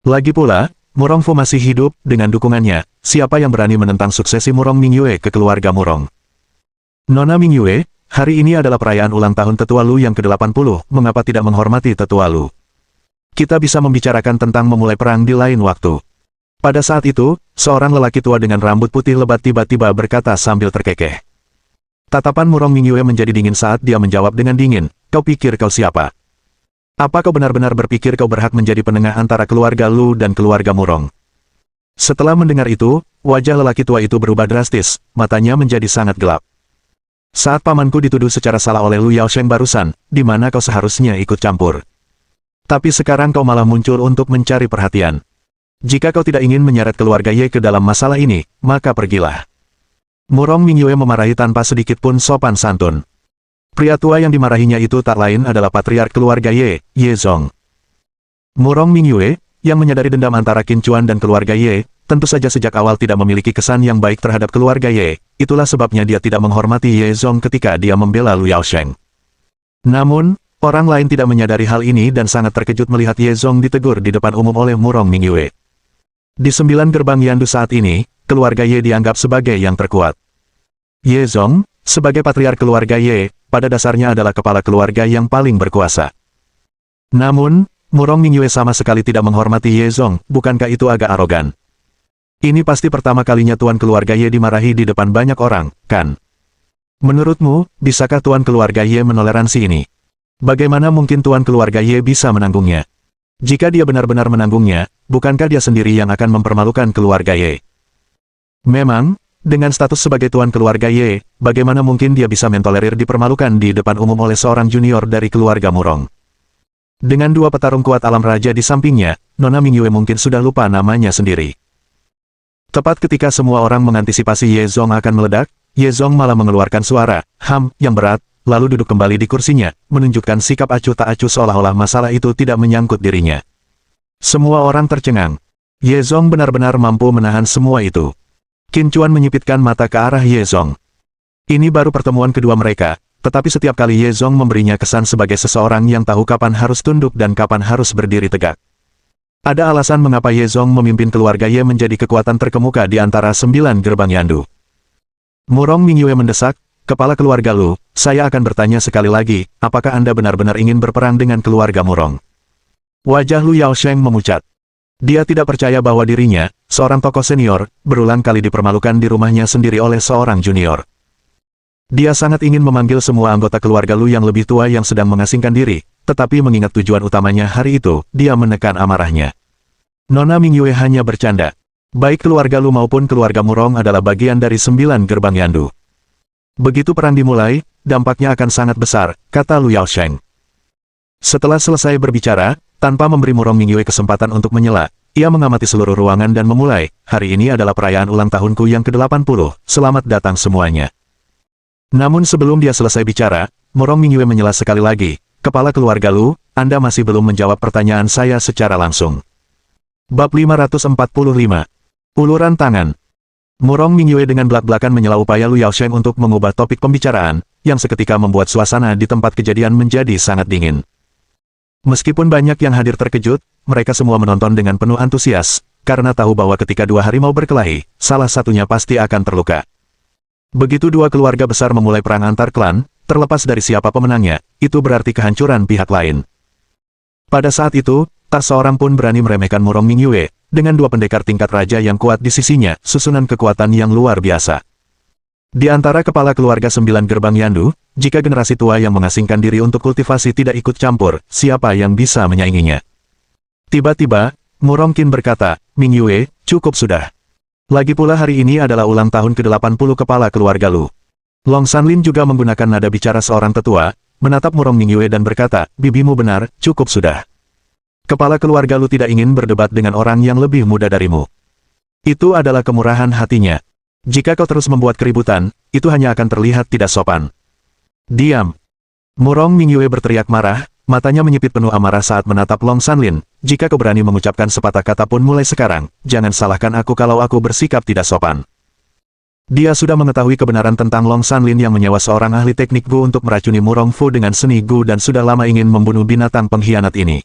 Speaker 1: Lagi pula, Murong Fu masih hidup, dengan dukungannya, siapa yang berani menentang suksesi Murong Mingyue ke keluarga Murong? Nona Mingyue, hari ini adalah perayaan ulang tahun Tetua Lu yang ke-80, mengapa tidak menghormati Tetua Lu? Kita bisa membicarakan tentang memulai perang di lain waktu. Pada saat itu, seorang lelaki tua dengan rambut putih lebat tiba-tiba berkata sambil terkekeh. Tatapan Murong Mingyue menjadi dingin saat dia menjawab dengan dingin, kau pikir kau siapa? Apa kau benar-benar berpikir kau berhak menjadi penengah antara keluarga Lu dan keluarga Murong? Setelah mendengar itu, wajah lelaki tua itu berubah drastis, matanya menjadi sangat gelap. Saat pamanku dituduh secara salah oleh Lu Yaosheng barusan, di mana kau seharusnya ikut campur. Tapi sekarang kau malah muncul untuk mencari perhatian. Jika kau tidak ingin menyeret keluarga Ye ke dalam masalah ini, maka pergilah. Murong Mingyue memarahi tanpa sedikit pun sopan santun. Pria tua yang dimarahinya itu tak lain adalah patriark keluarga Ye, Ye Zong. Murong Mingyue, yang menyadari dendam antara Qin Chuan dan keluarga Ye, tentu saja sejak awal tidak memiliki kesan yang baik terhadap keluarga Ye, itulah sebabnya dia tidak menghormati Ye Zong ketika dia membela Lu Yaosheng. Namun, orang lain tidak menyadari hal ini dan sangat terkejut melihat Ye Zong ditegur di depan umum oleh Murong Mingyue. Di 9 gerbang Yandu saat ini, keluarga Ye dianggap sebagai yang terkuat. Ye Zong, sebagai patriark keluarga Ye, pada dasarnya adalah kepala keluarga yang paling berkuasa. Namun, Murong Mingyue sama sekali tidak menghormati Ye Zong, bukankah itu agak arogan? Ini pasti pertama kalinya tuan keluarga Ye dimarahi di depan banyak orang, kan? Menurutmu, bisakah tuan keluarga Ye menoleransi ini? Bagaimana mungkin tuan keluarga Ye bisa menanggungnya? Jika dia benar-benar menanggungnya, bukankah dia sendiri yang akan mempermalukan keluarga Ye? Memang, dengan status sebagai tuan keluarga Ye, bagaimana mungkin dia bisa mentolerir dipermalukan di depan umum oleh seorang junior dari keluarga Murong? Dengan dua petarung kuat alam raja di sampingnya, Nona Mingyue mungkin sudah lupa namanya sendiri. Tepat ketika semua orang mengantisipasi Ye Zong akan meledak, Ye Zong malah mengeluarkan suara, yang berat, lalu duduk kembali di kursinya, menunjukkan sikap acuh tak acuh seolah-olah masalah itu tidak menyangkut dirinya. Semua orang tercengang. Ye Zong benar-benar mampu menahan semua itu. Qin Chuan menyipitkan mata ke arah Ye Zong. Ini baru pertemuan kedua mereka, tetapi setiap kali Ye Zong memberinya kesan sebagai seseorang yang tahu kapan harus tunduk dan kapan harus berdiri tegak. Ada alasan mengapa Ye Zong memimpin keluarga Ye menjadi kekuatan terkemuka di antara 9 gerbang Yandu. Murong Mingyue mendesak, "Kepala keluarga Lu, saya akan bertanya sekali lagi, apakah Anda benar-benar ingin berperang dengan keluarga Murong?" Wajah Lu Yaosheng memucat. Dia tidak percaya bahwa dirinya, seorang tokoh senior, berulang kali dipermalukan di rumahnya sendiri oleh seorang junior. Dia sangat ingin memanggil semua anggota keluarga Lu yang lebih tua yang sedang mengasingkan diri, tetapi mengingat tujuan utamanya hari itu, dia menekan amarahnya. Nona Mingyue hanya bercanda. Baik keluarga Lu maupun keluarga Murong adalah bagian dari 9 gerbang Yandu. Begitu perang dimulai, dampaknya akan sangat besar, kata Lu Yaosheng. Setelah selesai berbicara, tanpa memberi Murong Mingyue kesempatan untuk menyela, ia mengamati seluruh ruangan dan memulai, "Hari ini adalah perayaan ulang tahunku yang ke-80, selamat datang semuanya." Namun sebelum dia selesai bicara, Murong Mingyue menyela sekali lagi, "Kepala keluarga Lu, Anda masih belum menjawab pertanyaan saya secara langsung." Bab 545. Uluran tangan. Murong Mingyue dengan belak-belakan menyela upaya Lu Yaosheng untuk mengubah topik pembicaraan, yang seketika membuat suasana di tempat kejadian menjadi sangat dingin. Meskipun banyak yang hadir terkejut, mereka semua menonton dengan penuh antusias, karena tahu bahwa ketika dua harimau berkelahi, salah satunya pasti akan terluka. Begitu dua keluarga besar memulai perang antar klan, terlepas dari siapa pemenangnya, itu berarti kehancuran pihak lain. Pada saat itu, tak seorang pun berani meremehkan Murong Mingyue, dengan dua pendekar tingkat raja yang kuat di sisinya, susunan kekuatan yang luar biasa. Di antara kepala keluarga 9 gerbang Yandu, jika generasi tua yang mengasingkan diri untuk kultivasi tidak ikut campur, siapa yang bisa menyainginya? Tiba-tiba, Murong Qin berkata, "Mingyue, cukup sudah. Lagi pula hari ini adalah ulang tahun ke-80 kepala keluarga Lu." Long Sanlin juga menggunakan nada bicara seorang tetua, menatap Murong Mingyue dan berkata, "Bibimu benar, cukup sudah. Kepala keluarga Lu tidak ingin berdebat dengan orang yang lebih muda darimu. Itu adalah kemurahan hatinya. Jika kau terus membuat keributan, itu hanya akan terlihat tidak sopan." "Diam!" Murong Mingyue berteriak marah, matanya menyipit penuh amarah saat menatap Long Sanlin. "Jika kau berani mengucapkan sepatah kata pun mulai sekarang, jangan salahkan aku kalau aku bersikap tidak sopan." Dia sudah mengetahui kebenaran tentang Long Sanlin yang menyewa seorang ahli teknik Gu untuk meracuni Murong Fu dengan seni Gu dan sudah lama ingin membunuh binatang pengkhianat ini.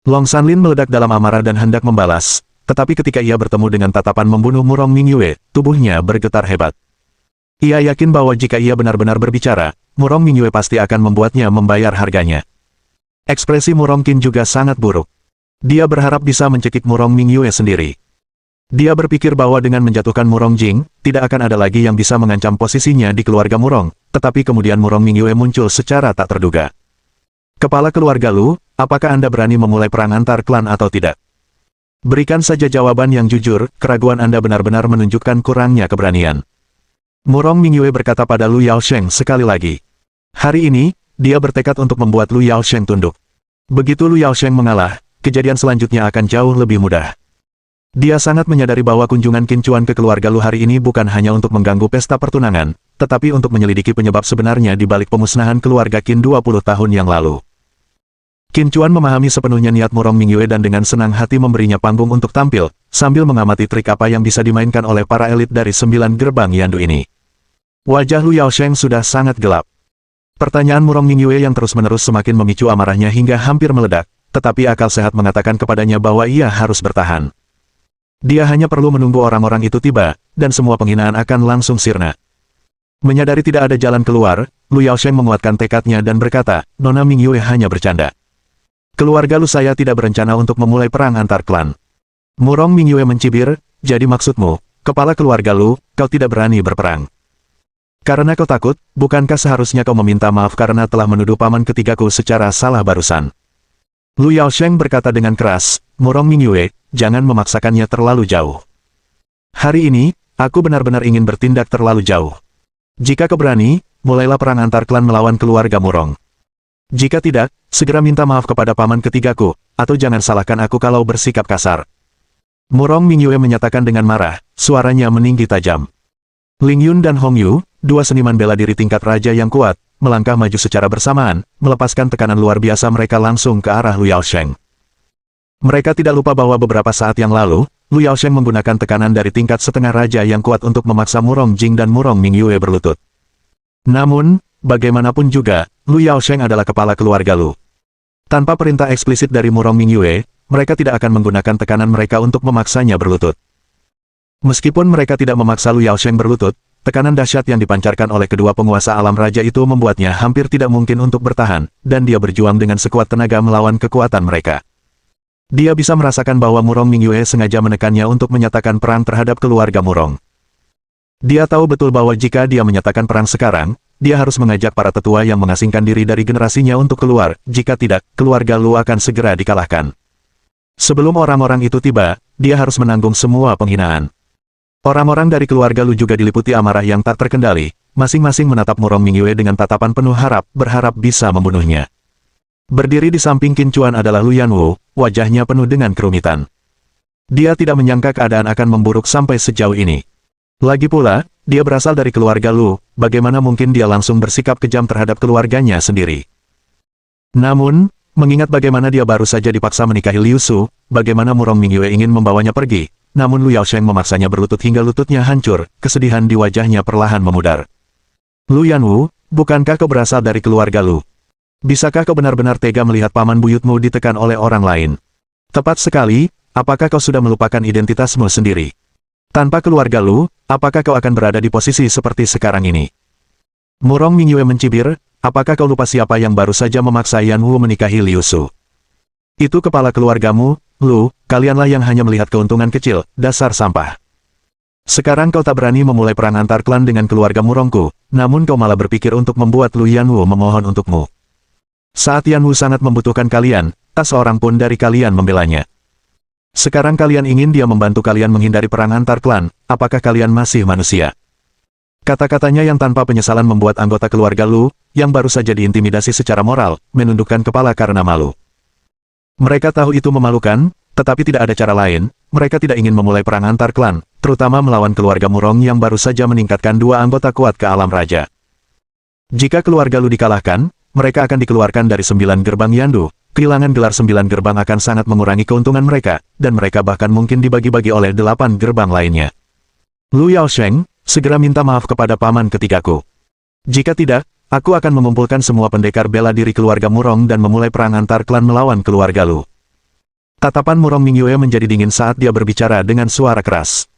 Speaker 1: Long Sanlin meledak dalam amarah dan hendak membalas, tetapi ketika ia bertemu dengan tatapan membunuh Murong Mingyue, tubuhnya bergetar hebat. Ia yakin bahwa jika ia benar-benar berbicara, Murong Mingyue pasti akan membuatnya membayar harganya. Ekspresi Murong Qin juga sangat buruk. Dia berharap bisa mencekik Murong Mingyue sendiri. Dia berpikir bahwa dengan menjatuhkan Murong Jing, tidak akan ada lagi yang bisa mengancam posisinya di keluarga Murong, tetapi kemudian Murong Mingyue muncul secara tak terduga. "Kepala keluarga Lu, apakah Anda berani memulai perang antar klan atau tidak? Berikan saja jawaban yang jujur, keraguan Anda benar-benar menunjukkan kurangnya keberanian." Murong Mingyue berkata pada Lu Yaosheng sekali lagi. Hari ini, dia bertekad untuk membuat Lu Yaosheng tunduk. Begitu Lu Yaosheng mengalah, kejadian selanjutnya akan jauh lebih mudah. Dia sangat menyadari bahwa kunjungan Qin Chuan ke keluarga Lu hari ini bukan hanya untuk mengganggu pesta pertunangan, tetapi untuk menyelidiki penyebab sebenarnya di balik pemusnahan keluarga Qin 20 tahun yang lalu. Qin Chuan memahami sepenuhnya niat Murong Mingyue dan dengan senang hati memberinya panggung untuk tampil, sambil mengamati trik apa yang bisa dimainkan oleh para elit dari 9 gerbang Yandu ini. Wajah Lu Yaosheng sudah sangat gelap. Pertanyaan Murong Mingyue yang terus-menerus semakin memicu amarahnya hingga hampir meledak, tetapi akal sehat mengatakan kepadanya bahwa ia harus bertahan. Dia hanya perlu menunggu orang-orang itu tiba, dan semua penghinaan akan langsung sirna. Menyadari tidak ada jalan keluar, Lu Yaosheng menguatkan tekadnya dan berkata, "Nona Mingyue hanya bercanda. Keluarga Lu saya tidak berencana untuk memulai perang antar klan. Murong Mingyue mencibir, jadi maksudmu, kepala keluarga Lu, kau tidak berani berperang. Karena kau takut, bukankah seharusnya kau meminta maaf karena telah menuduh paman ketigaku secara salah barusan? Lu Yaosheng berkata dengan keras, Murong Mingyue, jangan memaksakannya terlalu jauh. Hari ini, aku benar-benar ingin bertindak terlalu jauh. Jika kau berani, mulailah perang antar klan melawan keluarga Murong. Jika tidak, segera minta maaf kepada paman ketigaku, atau jangan salahkan aku kalau bersikap kasar. Murong Mingyue menyatakan dengan marah, suaranya meninggi tajam. Ling Yun dan Hong Yu, dua seniman bela diri tingkat raja yang kuat, melangkah maju secara bersamaan, melepaskan tekanan luar biasa mereka langsung ke arah Lu Yaosheng. Mereka tidak lupa bahwa beberapa saat yang lalu, Lu Yaosheng menggunakan tekanan dari tingkat setengah raja yang kuat untuk memaksa Murong Jing dan Murong Mingyue berlutut. Namun, bagaimanapun juga, Lu Yaosheng adalah kepala keluarga Lu. Tanpa perintah eksplisit dari Murong Mingyue, mereka tidak akan menggunakan tekanan mereka untuk memaksanya berlutut. Meskipun mereka tidak memaksa Lu Yaosheng berlutut, tekanan dahsyat yang dipancarkan oleh kedua penguasa alam raja itu membuatnya hampir tidak mungkin untuk bertahan, dan dia berjuang dengan sekuat tenaga melawan kekuatan mereka. Dia bisa merasakan bahwa Murong Mingyue sengaja menekannya untuk menyatakan perang terhadap keluarga Murong. Dia tahu betul bahwa jika dia menyatakan perang sekarang, dia harus mengajak para tetua yang mengasingkan diri dari generasinya untuk keluar, jika tidak, keluarga Lu akan segera dikalahkan. Sebelum orang-orang itu tiba, dia harus menanggung semua penghinaan. Orang-orang dari keluarga Lu juga diliputi amarah yang tak terkendali, masing-masing menatap Murong Mingyue dengan tatapan penuh harap, berharap bisa membunuhnya. Berdiri di samping Qin Chuan adalah Lu Yanwu, wajahnya penuh dengan kerumitan. Dia tidak menyangka keadaan akan memburuk sampai sejauh ini. Lagi pula, dia berasal dari keluarga Lu, bagaimana mungkin dia langsung bersikap kejam terhadap keluarganya sendiri. Namun, mengingat bagaimana dia baru saja dipaksa menikahi Liu Su, bagaimana Murong Mingyue ingin membawanya pergi, namun Lu Yaosheng memaksanya berlutut hingga lututnya hancur, kesedihan di wajahnya perlahan memudar. Lu Yanwu, bukankah kau berasal dari keluarga Lu? Bisakah kau benar-benar tega melihat paman buyutmu ditekan oleh orang lain? Tepat sekali, apakah kau sudah melupakan identitasmu sendiri? Tanpa keluarga Lu, apakah kau akan berada di posisi seperti sekarang ini? Murong Mingyue mencibir, apakah kau lupa siapa yang baru saja memaksa Yanwu menikahi Liu Su? Itu kepala keluargamu, Lu, kalianlah yang hanya melihat keuntungan kecil, dasar sampah. Sekarang kau tak berani memulai perang antar klan dengan keluarga Murongku, namun kau malah berpikir untuk membuat Lu Yanwu memohon untukmu. Saat Yanwu sangat membutuhkan kalian, tak seorang pun dari kalian membelanya. Sekarang kalian ingin dia membantu kalian menghindari perang antar klan, apakah kalian masih manusia? Kata-katanya yang tanpa penyesalan membuat anggota keluarga Lu, yang baru saja diintimidasi secara moral, menundukkan kepala karena malu. Mereka tahu itu memalukan, tetapi tidak ada cara lain, mereka tidak ingin memulai perang antar klan, terutama melawan keluarga Murong yang baru saja meningkatkan dua anggota kuat ke alam raja. Jika keluarga Lu dikalahkan, mereka akan dikeluarkan dari 9 gerbang Yandu, kehilangan gelar 9 gerbang akan sangat mengurangi keuntungan mereka, dan mereka bahkan mungkin dibagi-bagi oleh 8 gerbang lainnya. Lu Yaosheng, segera minta maaf kepada paman ketigaku. Jika tidak, aku akan mengumpulkan semua pendekar bela diri keluarga Murong dan memulai perang antar klan melawan keluarga Lu. Tatapan Murong Mingyue menjadi dingin saat dia berbicara dengan suara keras.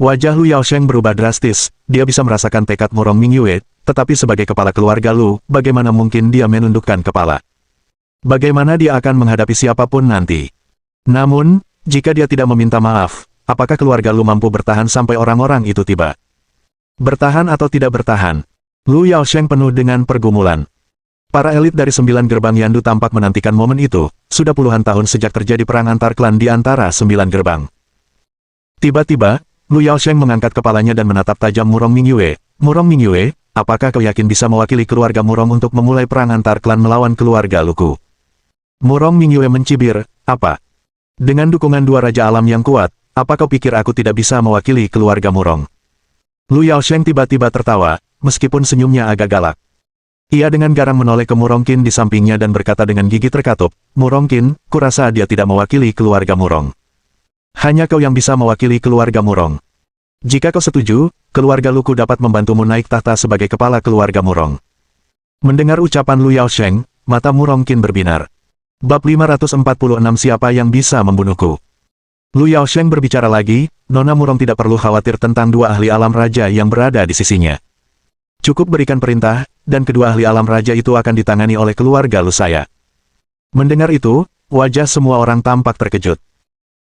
Speaker 1: Wajah Lu Yaosheng berubah drastis, dia bisa merasakan tekad Murong Mingyue, tetapi sebagai kepala keluarga Lu, bagaimana mungkin dia menundukkan kepala? Bagaimana dia akan menghadapi siapapun nanti? Namun, jika dia tidak meminta maaf, apakah keluarga Lu mampu bertahan sampai orang-orang itu tiba? Bertahan atau tidak bertahan? Lu Yaosheng penuh dengan pergumulan. Para elit dari 9 gerbang Yandu tampak menantikan momen itu, sudah puluhan tahun sejak terjadi perang antar klan di antara 9 gerbang. Tiba-tiba, Lu Yaosheng mengangkat kepalanya dan menatap tajam Murong Mingyue. Murong Mingyue, apakah kau yakin bisa mewakili keluarga Murong untuk memulai perang antar klan melawan keluarga Luku? Murong Mingyue mencibir, apa? Dengan dukungan dua raja alam yang kuat, apa kau pikir aku tidak bisa mewakili keluarga Murong? Lu Yaosheng tiba-tiba tertawa, meskipun senyumnya agak galak. Ia dengan garang menoleh ke Murong Qin di sampingnya dan berkata dengan gigi terkatup, Murong Qin, kurasa dia tidak mewakili keluarga Murong. Hanya kau yang bisa mewakili keluarga Murong. Jika kau setuju, keluarga Luku dapat membantumu naik tahta sebagai kepala keluarga Murong. Mendengar ucapan Lu Yaosheng, mata Murong Qin berbinar. Bab 546 Siapa yang bisa membunuhku? Lu Yaosheng berbicara lagi, Nona Murong tidak perlu khawatir tentang dua ahli alam raja yang berada di sisinya. Cukup berikan perintah, dan kedua ahli alam raja itu akan ditangani oleh keluarga Lu saya. Mendengar itu, wajah semua orang tampak terkejut.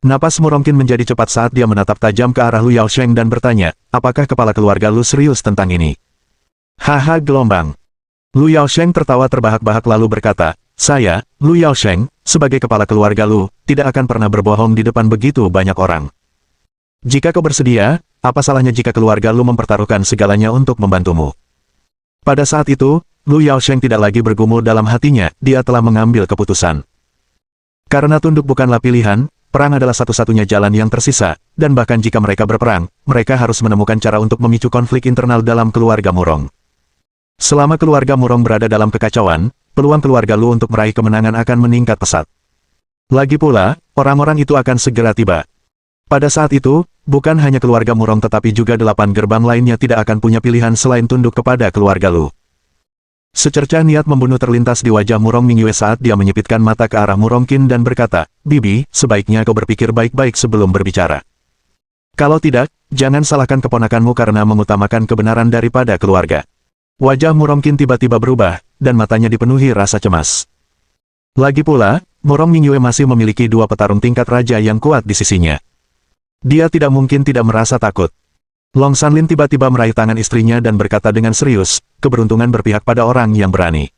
Speaker 1: Napas Murongkin menjadi cepat saat dia menatap tajam ke arah Lu Yaosheng dan bertanya, apakah kepala keluarga Lu serius tentang ini? Haha gelombang. Lu Yaosheng tertawa terbahak-bahak lalu berkata, saya, Lu Yaosheng, sebagai kepala keluarga Lu, tidak akan pernah berbohong di depan begitu banyak orang. Jika kau bersedia, apa salahnya jika keluarga Lu mempertaruhkan segalanya untuk membantumu? Pada saat itu, Lu Yaosheng tidak lagi bergumul dalam hatinya, dia telah mengambil keputusan. Karena tunduk bukanlah pilihan, perang adalah satu-satunya jalan yang tersisa, dan bahkan jika mereka berperang, mereka harus menemukan cara untuk memicu konflik internal dalam keluarga Murong. Selama keluarga Murong berada dalam kekacauan, peluang keluarga Lu untuk meraih kemenangan akan meningkat pesat. Lagi pula, orang-orang itu akan segera tiba. Pada saat itu, bukan hanya keluarga Murong tetapi juga 8 gerbang lainnya tidak akan punya pilihan selain tunduk kepada keluarga Lu. Secercah niat membunuh terlintas di wajah Murong Mingyue saat dia menyipitkan mata ke arah Murongkin dan berkata, Bibi, sebaiknya kau berpikir baik-baik sebelum berbicara. Kalau tidak, jangan salahkan keponakanmu karena mengutamakan kebenaran daripada keluarga. Wajah Murongkin tiba-tiba berubah, dan matanya dipenuhi rasa cemas. Lagi pula, Murong Mingyue masih memiliki 2 petarung tingkat raja yang kuat di sisinya. Dia tidak mungkin tidak merasa takut. Long Sanlin tiba-tiba meraih tangan istrinya dan berkata dengan serius, keberuntungan berpihak pada orang yang berani.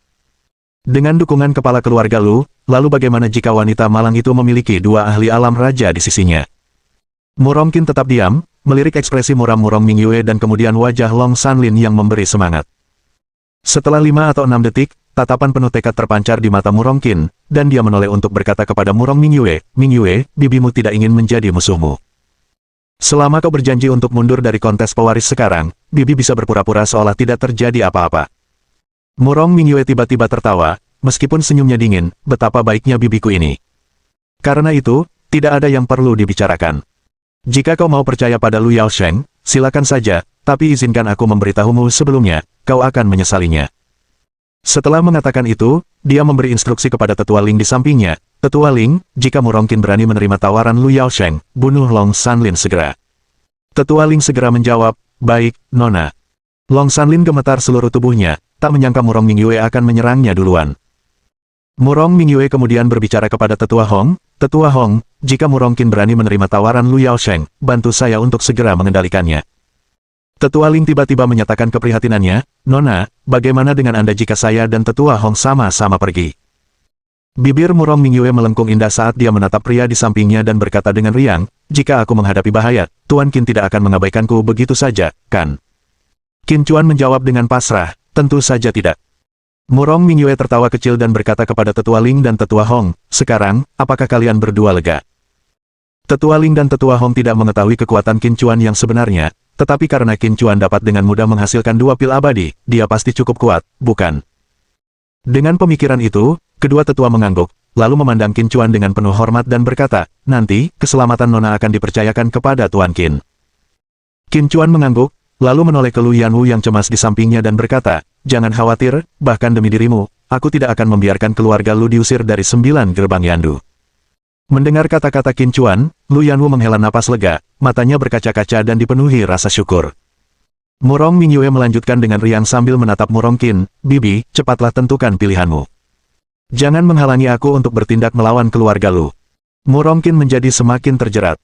Speaker 1: Dengan dukungan kepala keluarga Lu, lalu bagaimana jika wanita malang itu memiliki 2 ahli alam raja di sisinya? Murongkin tetap diam, melirik ekspresi muram Murong Mingyue dan kemudian wajah Long Sanlin yang memberi semangat. Setelah 5 atau 6 detik, tatapan penuh tekad terpancar di mata Murongkin, dan dia menoleh untuk berkata kepada Murong Mingyue, Mingyue, bibimu tidak ingin menjadi musuhmu. Selama kau berjanji untuk mundur dari kontes pewaris sekarang, bibi bisa berpura-pura seolah tidak terjadi apa-apa. Murong Mingyue tiba-tiba tertawa, meskipun senyumnya dingin, betapa baiknya bibiku ini. Karena itu, tidak ada yang perlu dibicarakan. Jika kau mau percaya pada Lu Yaosheng, silakan saja, tapi izinkan aku memberitahumu sebelumnya, kau akan menyesalinya. Setelah mengatakan itu, dia memberi instruksi kepada Tetua Ling di sampingnya, Tetua Ling, jika Murongkin berani menerima tawaran Lu Yaosheng, bunuh Long Sanlin segera. Tetua Ling segera menjawab, baik, Nona. Long Sanlin gemetar seluruh tubuhnya, tak menyangka Murong Mingyue akan menyerangnya duluan. Murong Mingyue kemudian berbicara kepada Tetua Hong, Tetua Hong, jika Murongkin berani menerima tawaran Lu Yaosheng, bantu saya untuk segera mengendalikannya. Tetua Ling tiba-tiba menyatakan keprihatinannya, Nona, bagaimana dengan Anda jika saya dan Tetua Hong sama-sama pergi? Bibir Murong Mingyue melengkung indah saat dia menatap pria di sampingnya dan berkata dengan riang, jika aku menghadapi bahaya, Tuan Qin tidak akan mengabaikanku begitu saja, kan? Qin Chuan menjawab dengan pasrah, tentu saja tidak. Murong Mingyue tertawa kecil dan berkata kepada Tetua Ling dan Tetua Hong, sekarang, apakah kalian berdua lega? Tetua Ling dan Tetua Hong tidak mengetahui kekuatan Qin Chuan yang sebenarnya, tetapi karena Qin Chuan dapat dengan mudah menghasilkan 2 pil abadi, dia pasti cukup kuat, bukan? Dengan pemikiran itu, kedua tetua mengangguk, lalu memandang Qin Chuan dengan penuh hormat dan berkata, nanti, keselamatan Nona akan dipercayakan kepada Tuan Qin. Qin Chuan mengangguk, lalu menoleh ke Lu Yanwu yang cemas di sampingnya dan berkata, jangan khawatir, bahkan demi dirimu, aku tidak akan membiarkan keluarga Lu diusir dari 9 gerbang Yandu. Mendengar kata-kata Qin Chuan, Lu Yanwu menghela napas lega, matanya berkaca-kaca dan dipenuhi rasa syukur. Murong Mingyue melanjutkan dengan riang sambil menatap Murongkin, Bibi, cepatlah tentukan pilihanmu. Jangan menghalangi aku untuk bertindak melawan keluarga Lu. Murongkin menjadi semakin terjerat.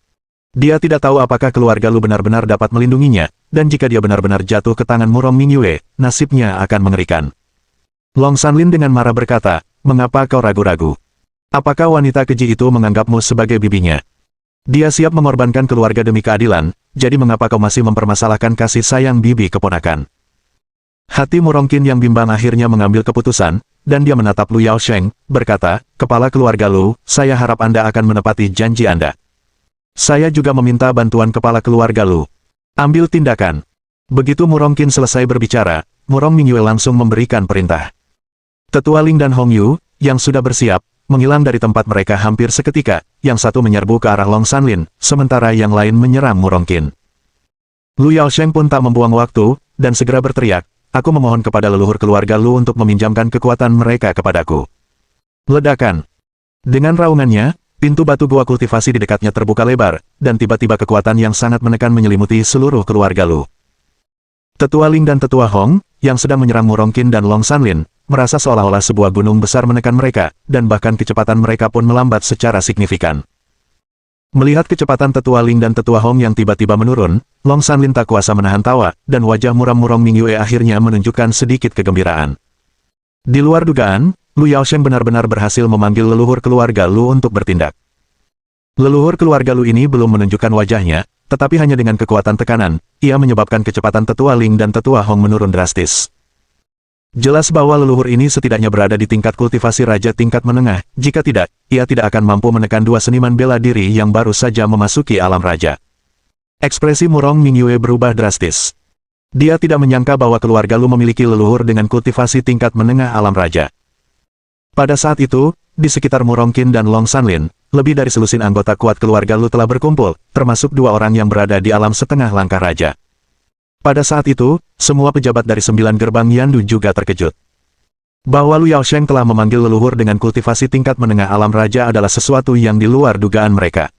Speaker 1: Dia tidak tahu apakah keluarga Lu benar-benar dapat melindunginya, dan jika dia benar-benar jatuh ke tangan Murong Mingyue, nasibnya akan mengerikan. Long Sanlin dengan marah berkata, mengapa kau ragu-ragu? Apakah wanita keji itu menganggapmu sebagai bibinya? Dia siap mengorbankan keluarga demi keadilan, jadi mengapa kau masih mempermasalahkan kasih sayang bibi keponakan? Hati Murongkin yang bimbang akhirnya mengambil keputusan, dan dia menatap Lu Yaosheng, berkata, kepala keluarga Lu, saya harap Anda akan menepati janji Anda. Saya juga meminta bantuan kepala keluarga Lu. Ambil tindakan. Begitu Murongkin selesai berbicara, Murong Mingyue langsung memberikan perintah. Tetua Ling dan Hong Yu, yang sudah bersiap, menghilang dari tempat mereka hampir seketika, yang satu menyerbu ke arah Long Sanlin, sementara yang lain menyerang Murongkin. Lu Yaosheng pun tak membuang waktu, dan segera berteriak, aku memohon kepada leluhur keluarga Lu untuk meminjamkan kekuatan mereka kepadaku. Ledakan. Dengan raungannya, pintu batu gua kultivasi di dekatnya terbuka lebar, dan tiba-tiba kekuatan yang sangat menekan menyelimuti seluruh keluarga Lu. Tetua Ling dan Tetua Hong, yang sedang menyerang Murongkin dan Long Sanlin, merasa seolah-olah sebuah gunung besar menekan mereka, dan bahkan kecepatan mereka pun melambat secara signifikan. Melihat kecepatan Tetua Ling dan Tetua Hong yang tiba-tiba menurun, Long Sanlin tak kuasa menahan tawa, dan wajah muram Murong Mingyue akhirnya menunjukkan sedikit kegembiraan. Di luar dugaan, Lu Yaosheng benar-benar berhasil memanggil leluhur keluarga Lu untuk bertindak. Leluhur keluarga Lu ini belum menunjukkan wajahnya, tetapi hanya dengan kekuatan tekanan, ia menyebabkan kecepatan Tetua Ling dan Tetua Hong menurun drastis. Jelas bahwa leluhur ini setidaknya berada di tingkat kultivasi raja tingkat menengah, jika tidak, ia tidak akan mampu menekan dua seniman bela diri yang baru saja memasuki alam raja. Ekspresi Murong Mingyue berubah drastis. Dia tidak menyangka bahwa keluarga Lu memiliki leluhur dengan kultivasi tingkat menengah alam raja. Pada saat itu, di sekitar Murong Qin dan Long Sanlin, lebih dari selusin anggota kuat keluarga Lu telah berkumpul, termasuk dua orang yang berada di alam setengah langkah raja. Pada saat itu, semua pejabat dari 9 gerbang Yandu juga terkejut. Bahwa Lu Yaosheng telah memanggil leluhur dengan kultivasi tingkat menengah alam raja adalah sesuatu yang di luar dugaan mereka.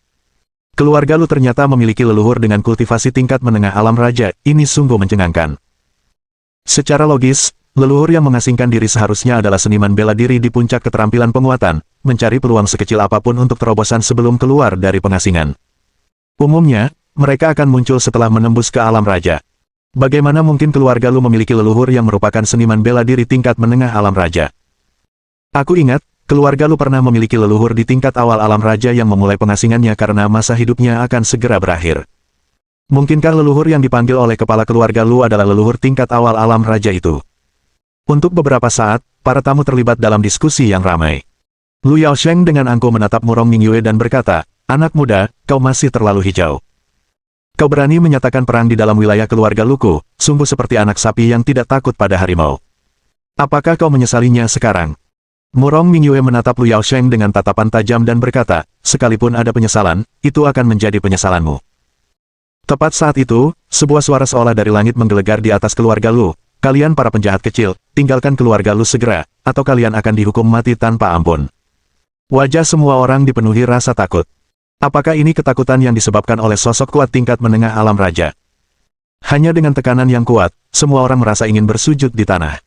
Speaker 1: Keluarga Lu ternyata memiliki leluhur dengan kultivasi tingkat menengah alam raja, ini sungguh mencengangkan. Secara logis, leluhur yang mengasingkan diri seharusnya adalah seniman bela diri di puncak keterampilan penguatan, mencari peluang sekecil apapun untuk terobosan sebelum keluar dari pengasingan. Umumnya, mereka akan muncul setelah menembus ke alam raja. Bagaimana mungkin keluarga Lu memiliki leluhur yang merupakan seniman bela diri tingkat menengah alam raja? Aku ingat, keluarga Lu pernah memiliki leluhur di tingkat awal alam raja yang memulai pengasingannya karena masa hidupnya akan segera berakhir. Mungkinkah leluhur yang dipanggil oleh kepala keluarga Lu adalah leluhur tingkat awal alam raja itu? Untuk beberapa saat, para tamu terlibat dalam diskusi yang ramai. Lu Yaosheng dengan angkuh menatap Murong Mingyue dan berkata, "Anak muda, kau masih terlalu hijau. Kau berani menyatakan perang di dalam wilayah keluarga Luku, sungguh seperti anak sapi yang tidak takut pada harimau. Apakah kau menyesalinya sekarang?" Murong Mingyue menatap Lu Yaosheng dengan tatapan tajam dan berkata, "Sekalipun ada penyesalan, itu akan menjadi penyesalanmu." Tepat saat itu, sebuah suara seolah dari langit menggelegar di atas keluarga Lu. "Kalian para penjahat kecil, tinggalkan keluarga Lu segera, atau kalian akan dihukum mati tanpa ampun." Wajah semua orang dipenuhi rasa takut. Apakah ini ketakutan yang disebabkan oleh sosok kuat tingkat menengah alam raja? Hanya dengan tekanan yang kuat, semua orang merasa ingin bersujud di tanah.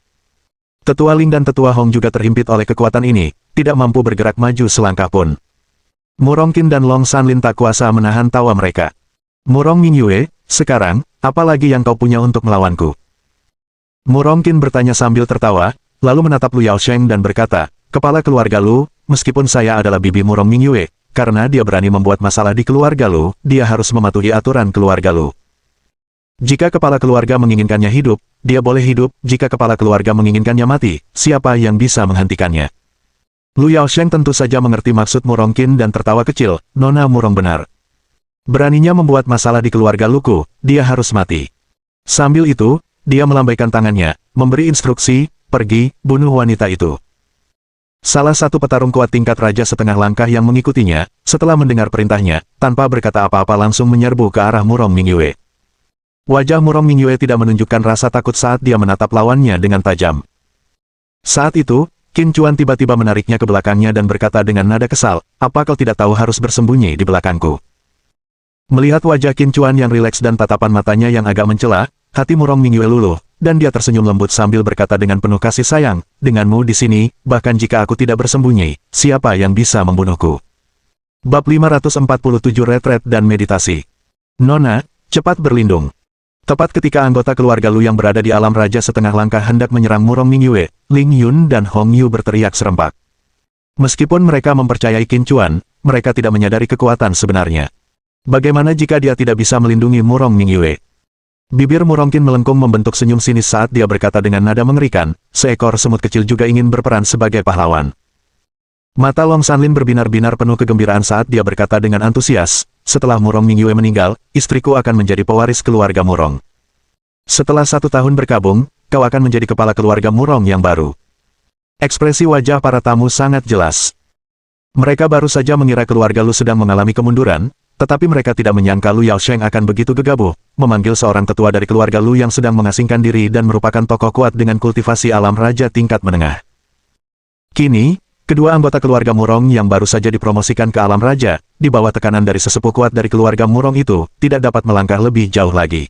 Speaker 1: Tetua Ling dan Tetua Hong juga terhimpit oleh kekuatan ini, tidak mampu bergerak maju selangkah pun. Murong Qin dan Long Sanlin tak kuasa menahan tawa mereka. "Murong Mingyue, sekarang, apa lagi yang kau punya untuk melawanku?" Murong Qin bertanya sambil tertawa, lalu menatap Lu Yaosheng dan berkata, "Kepala keluarga Lu, meskipun saya adalah bibi Murong Mingyue, karena dia berani membuat masalah di keluarga Lu, dia harus mematuhi aturan keluarga Lu. Jika kepala keluarga menginginkannya hidup, dia boleh hidup, jika kepala keluarga menginginkannya mati, siapa yang bisa menghentikannya?" Lu Yaosheng tentu saja mengerti maksud Murong Qin dan tertawa kecil, "Nona Murong benar. Beraninya membuat masalah di keluarga Luku, dia harus mati." Sambil itu, dia melambaikan tangannya, memberi instruksi, "Pergi, bunuh wanita itu." Salah satu petarung kuat tingkat raja setengah langkah yang mengikutinya, setelah mendengar perintahnya, tanpa berkata apa-apa langsung menyerbu ke arah Murong Mingyue. Wajah Murong Mingyue tidak menunjukkan rasa takut saat dia menatap lawannya dengan tajam. Saat itu, Qin Chuan tiba-tiba menariknya ke belakangnya dan berkata dengan nada kesal, "Apa kau tidak tahu harus bersembunyi di belakangku?" Melihat wajah Qin Chuan yang rileks dan tatapan matanya yang agak mencela, hati Murong Mingyue luluh, dan dia tersenyum lembut sambil berkata dengan penuh kasih sayang, "Denganmu di sini, bahkan jika aku tidak bersembunyi, siapa yang bisa membunuhku?" Bab 547 Retret dan Meditasi. "Nona, cepat berlindung." Tepat ketika anggota keluarga Lu yang berada di alam raja setengah langkah hendak menyerang Murong Mingyue, Ling Yun dan Hong Yu berteriak serempak. Meskipun mereka mempercayai Qin Chuan, mereka tidak menyadari kekuatan sebenarnya. Bagaimana jika dia tidak bisa melindungi Murong Mingyue? Bibir Murong Qin melengkung membentuk senyum sinis saat dia berkata dengan nada mengerikan, "Seekor semut kecil juga ingin berperan sebagai pahlawan." Mata Long Sanlin berbinar-binar penuh kegembiraan saat dia berkata dengan antusias, "Setelah Murong Mingyue meninggal, istriku akan menjadi pewaris keluarga Murong. Setelah 1 tahun berkabung, kau akan menjadi kepala keluarga Murong yang baru." Ekspresi wajah para tamu sangat jelas. Mereka baru saja mengira keluarga Lu sedang mengalami kemunduran, tetapi mereka tidak menyangka Lu Yaosheng akan begitu gegabah, memanggil seorang tetua dari keluarga Lu yang sedang mengasingkan diri dan merupakan tokoh kuat dengan kultivasi alam raja tingkat menengah. Kini, kedua anggota keluarga Murong yang baru saja dipromosikan ke alam raja, di bawah tekanan dari sesepuh kuat dari keluarga Murong itu, tidak dapat melangkah lebih jauh lagi.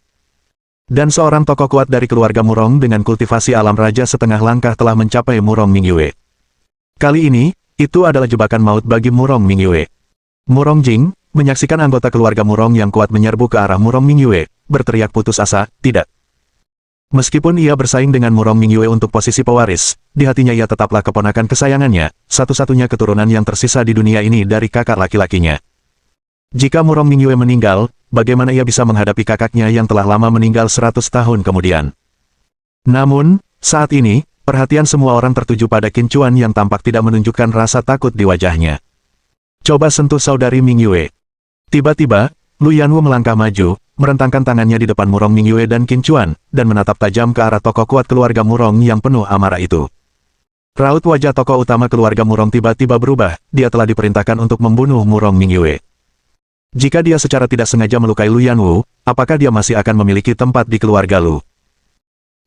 Speaker 1: Dan seorang tokoh kuat dari keluarga Murong dengan kultivasi alam raja setengah langkah telah mencapai Murong Mingyue. Kali ini, itu adalah jebakan maut bagi Murong Mingyue. Murong Jing, menyaksikan anggota keluarga Murong yang kuat menyerbu ke arah Murong Mingyue, berteriak putus asa, tidak. Meskipun ia bersaing dengan Murong Mingyue untuk posisi pewaris, di hatinya ia tetaplah keponakan kesayangannya, satu-satunya keturunan yang tersisa di dunia ini dari kakak laki-lakinya. Jika Murong Mingyue meninggal, bagaimana ia bisa menghadapi kakaknya yang telah lama meninggal 100 tahun kemudian? Namun, saat ini, perhatian semua orang tertuju pada Qin Chuan yang tampak tidak menunjukkan rasa takut di wajahnya. Coba sentuh saudari Mingyue. Tiba-tiba, Lu Yanwu melangkah maju, merentangkan tangannya di depan Murong Mingyue dan Qin Chuan, dan menatap tajam ke arah tokoh kuat keluarga Murong yang penuh amarah itu. Raut wajah tokoh utama keluarga Murong tiba-tiba berubah, dia telah diperintahkan untuk membunuh Murong Mingyue. Jika dia secara tidak sengaja melukai Lu Yanwu, apakah dia masih akan memiliki tempat di keluarga Lu?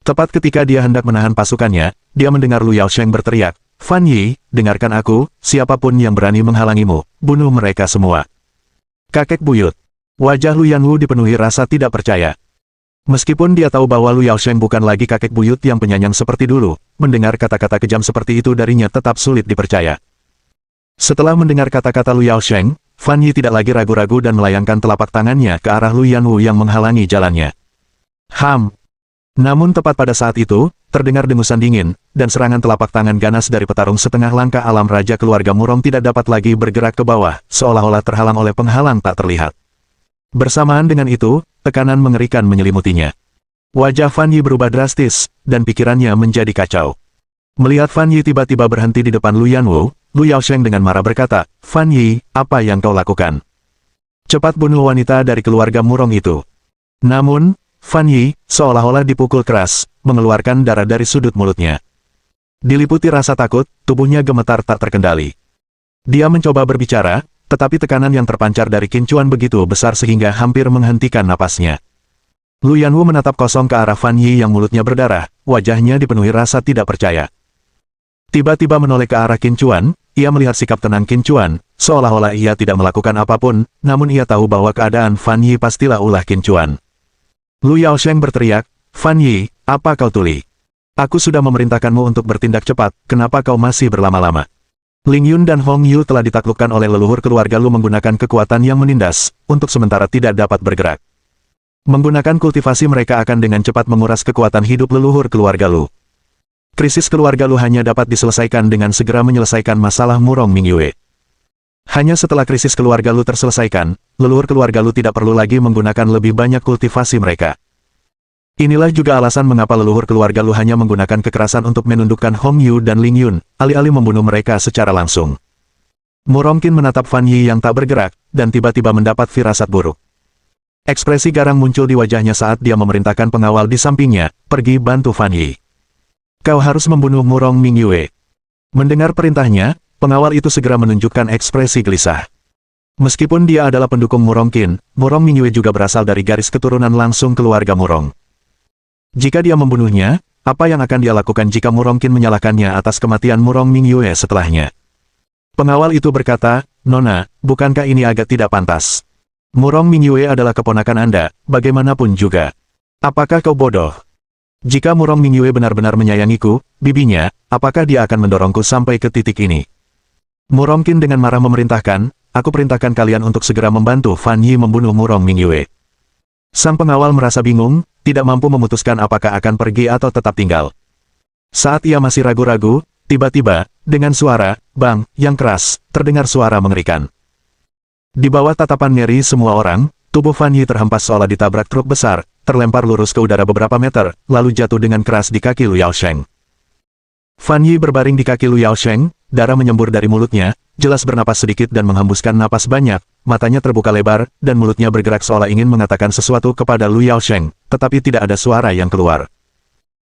Speaker 1: Tepat ketika dia hendak menahan pasukannya, dia mendengar Lu Yaosheng berteriak, Fan Yi, dengarkan aku, siapapun yang berani menghalangimu, bunuh mereka semua. Kakek buyut. Wajah Lu Yanwu dipenuhi rasa tidak percaya. Meskipun dia tahu bahwa Lu Yaosheng bukan lagi kakek buyut yang penyayang seperti dulu, mendengar kata-kata kejam seperti itu darinya tetap sulit dipercaya. Setelah mendengar kata-kata Lu Yaosheng, Fan Yi tidak lagi ragu-ragu dan melayangkan telapak tangannya ke arah Lu Yanwu yang menghalangi jalannya. Namun tepat pada saat itu, terdengar dengusan dingin, dan serangan telapak tangan ganas dari petarung setengah langkah alam raja keluarga Murong tidak dapat lagi bergerak ke bawah, seolah-olah terhalang oleh penghalang tak terlihat. Bersamaan dengan itu, tekanan mengerikan menyelimutinya. Wajah Fan Yi berubah drastis, dan pikirannya menjadi kacau. Melihat Fan Yi tiba-tiba berhenti di depan Lu Yanwu, Lu Yaosheng dengan marah berkata, Fan Yi, apa yang kau lakukan? Cepat bunuh wanita dari keluarga Murong itu. Namun, Fan Yi, seolah-olah dipukul keras, mengeluarkan darah dari sudut mulutnya. Diliputi rasa takut, tubuhnya gemetar tak terkendali. Dia mencoba berbicara, tetapi tekanan yang terpancar dari Qin Chuan begitu besar sehingga hampir menghentikan napasnya. Lu Yanwu menatap kosong ke arah Fan Yi yang mulutnya berdarah, wajahnya dipenuhi rasa tidak percaya. Tiba-tiba menoleh ke arah Qin Chuan, ia melihat sikap tenang Qin Chuan, seolah-olah ia tidak melakukan apapun, namun ia tahu bahwa keadaan Fan Yi pastilah ulah Qin Chuan. Lu Yaosheng berteriak, Fan Yi, apa kau tuli? Aku sudah memerintahkanmu untuk bertindak cepat, kenapa kau masih berlama-lama? Ling Yun dan Hong Yu telah ditaklukkan oleh leluhur keluarga Lu menggunakan kekuatan yang menindas, untuk sementara tidak dapat bergerak. Menggunakan kultivasi mereka akan dengan cepat menguras kekuatan hidup leluhur keluarga Lu. Krisis keluarga Lu hanya dapat diselesaikan dengan segera menyelesaikan masalah Murong Mingyue. Hanya setelah krisis keluarga Lu terselesaikan, leluhur keluarga Lu tidak perlu lagi menggunakan lebih banyak kultivasi mereka. Inilah juga alasan mengapa leluhur keluarga Lu hanya menggunakan kekerasan untuk menundukkan Hong Yu dan Ling Yun, alih-alih membunuh mereka secara langsung. Murong Qin menatap Fan Yi yang tak bergerak, dan tiba-tiba mendapat firasat buruk. Ekspresi garang muncul di wajahnya saat dia memerintahkan pengawal di sampingnya, pergi bantu Fan Yi. Kau harus membunuh Murong Mingyue. Mendengar perintahnya, pengawal itu segera menunjukkan ekspresi gelisah. Meskipun dia adalah pendukung Murong Qin, Murong Mingyue juga berasal dari garis keturunan langsung keluarga Murong. Jika dia membunuhnya, apa yang akan dia lakukan jika Murong Qin menyalahkannya atas kematian Murong Mingyue setelahnya? Pengawal itu berkata, Nona, bukankah ini agak tidak pantas? Murong Mingyue adalah keponakan Anda, bagaimanapun juga. Apakah kau bodoh? Jika Murong Mingyue benar-benar menyayangiku, bibinya, apakah dia akan mendorongku sampai ke titik ini? Murong Qin dengan marah memerintahkan, aku perintahkan kalian untuk segera membantu Fan Yi membunuh Murong Mingyue. Sang pengawal merasa bingung, tidak mampu memutuskan apakah akan pergi atau tetap tinggal. Saat ia masih ragu-ragu, tiba-tiba, dengan suara, bang, yang keras, terdengar suara mengerikan. Di bawah tatapan ngeri semua orang, tubuh Fan Yi terhempas seolah ditabrak truk besar, terlempar lurus ke udara beberapa meter, lalu jatuh dengan keras di kaki Lu Yaosheng. Fan Yi berbaring di kaki Lu Yaosheng, darah menyembur dari mulutnya, jelas bernapas sedikit dan menghembuskan napas banyak, matanya terbuka lebar, dan mulutnya bergerak seolah ingin mengatakan sesuatu kepada Lu Yaosheng, tetapi tidak ada suara yang keluar.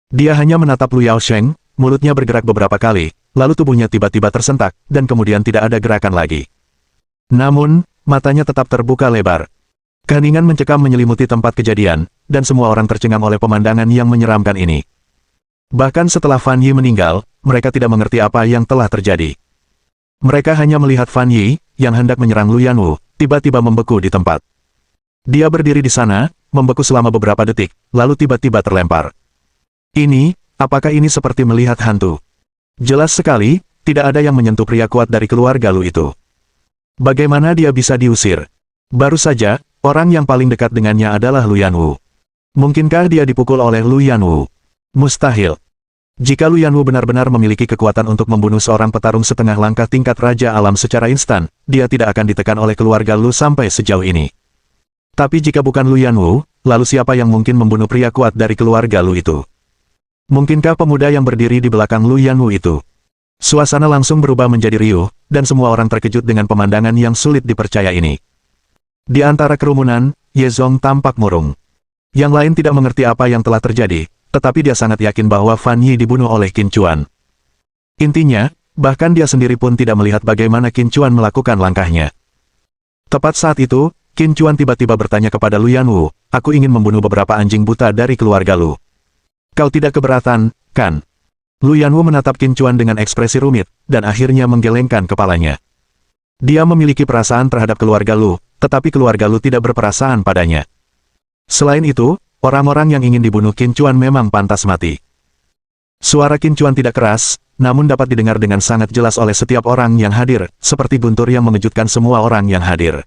Speaker 1: Dia hanya menatap Lu Yaosheng, mulutnya bergerak beberapa kali, lalu tubuhnya tiba-tiba tersentak, dan kemudian tidak ada gerakan lagi. Namun, matanya tetap terbuka lebar. Keheningan mencekam menyelimuti tempat kejadian, dan semua orang tercengang oleh pemandangan yang menyeramkan ini. Bahkan setelah Fan Yi meninggal, mereka tidak mengerti apa yang telah terjadi. Mereka hanya melihat Fan Yi, yang hendak menyerang Lu Yanwu, tiba-tiba membeku di tempat. Dia berdiri di sana, membeku selama beberapa detik, lalu tiba-tiba terlempar. Apakah ini seperti melihat hantu? Jelas sekali, tidak ada yang menyentuh pria kuat dari keluarga Lu itu. Bagaimana dia bisa diusir? Baru saja, orang yang paling dekat dengannya adalah Lu Yanwu. Mungkinkah dia dipukul oleh Lu Yanwu? Mustahil. Jika Lu Yanwu benar-benar memiliki kekuatan untuk membunuh seorang petarung setengah langkah tingkat Raja Alam secara instan, dia tidak akan ditekan oleh keluarga Lu sampai sejauh ini. Tapi jika bukan Lu Yanwu, lalu siapa yang mungkin membunuh pria kuat dari keluarga Lu itu? Mungkinkah pemuda yang berdiri di belakang Lu Yanwu itu? Suasana langsung berubah menjadi riuh, dan semua orang terkejut dengan pemandangan yang sulit dipercaya ini. Di antara kerumunan, Ye Zong tampak murung. Yang lain tidak mengerti apa yang telah terjadi, tetapi dia sangat yakin bahwa Fan Yi dibunuh oleh Qin Chuan. Intinya, bahkan dia sendiri pun tidak melihat bagaimana Qin Chuan melakukan langkahnya. Tepat saat itu, Qin Chuan tiba-tiba bertanya kepada Lu Yanwu, "Aku ingin membunuh beberapa anjing buta dari keluarga Lu. Kau tidak keberatan, kan?" Lu Yanwu menatap Qin Chuan dengan ekspresi rumit, dan akhirnya menggelengkan kepalanya. Dia memiliki perasaan terhadap keluarga Lu, tetapi keluarga Lu tidak berperasaan padanya. Selain itu, orang-orang yang ingin dibunuh Qin Chuan memang pantas mati. Suara Qin Chuan tidak keras, namun dapat didengar dengan sangat jelas oleh setiap orang yang hadir, seperti guntur yang mengejutkan semua orang yang hadir.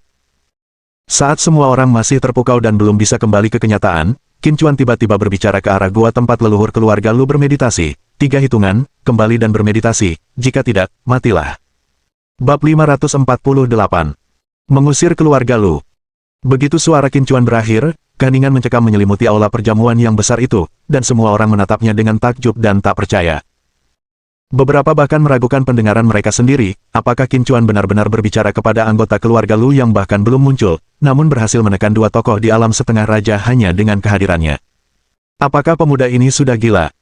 Speaker 1: Saat semua orang masih terpukau dan belum bisa kembali ke kenyataan, Qin Chuan tiba-tiba berbicara ke arah gua tempat leluhur keluarga Lu bermeditasi. 3 hitungan, kembali dan bermeditasi, jika tidak, matilah. Bab 548. Mengusir keluarga Lu. Begitu suara Qin Chuan berakhir, keheningan mencekam menyelimuti aula perjamuan yang besar itu, dan semua orang menatapnya dengan takjub dan tak percaya. Beberapa bahkan meragukan pendengaran mereka sendiri, apakah Qin Chuan benar-benar berbicara kepada anggota keluarga Lu yang bahkan belum muncul, namun berhasil menekan 2 tokoh di alam setengah raja hanya dengan kehadirannya. Apakah pemuda ini sudah gila?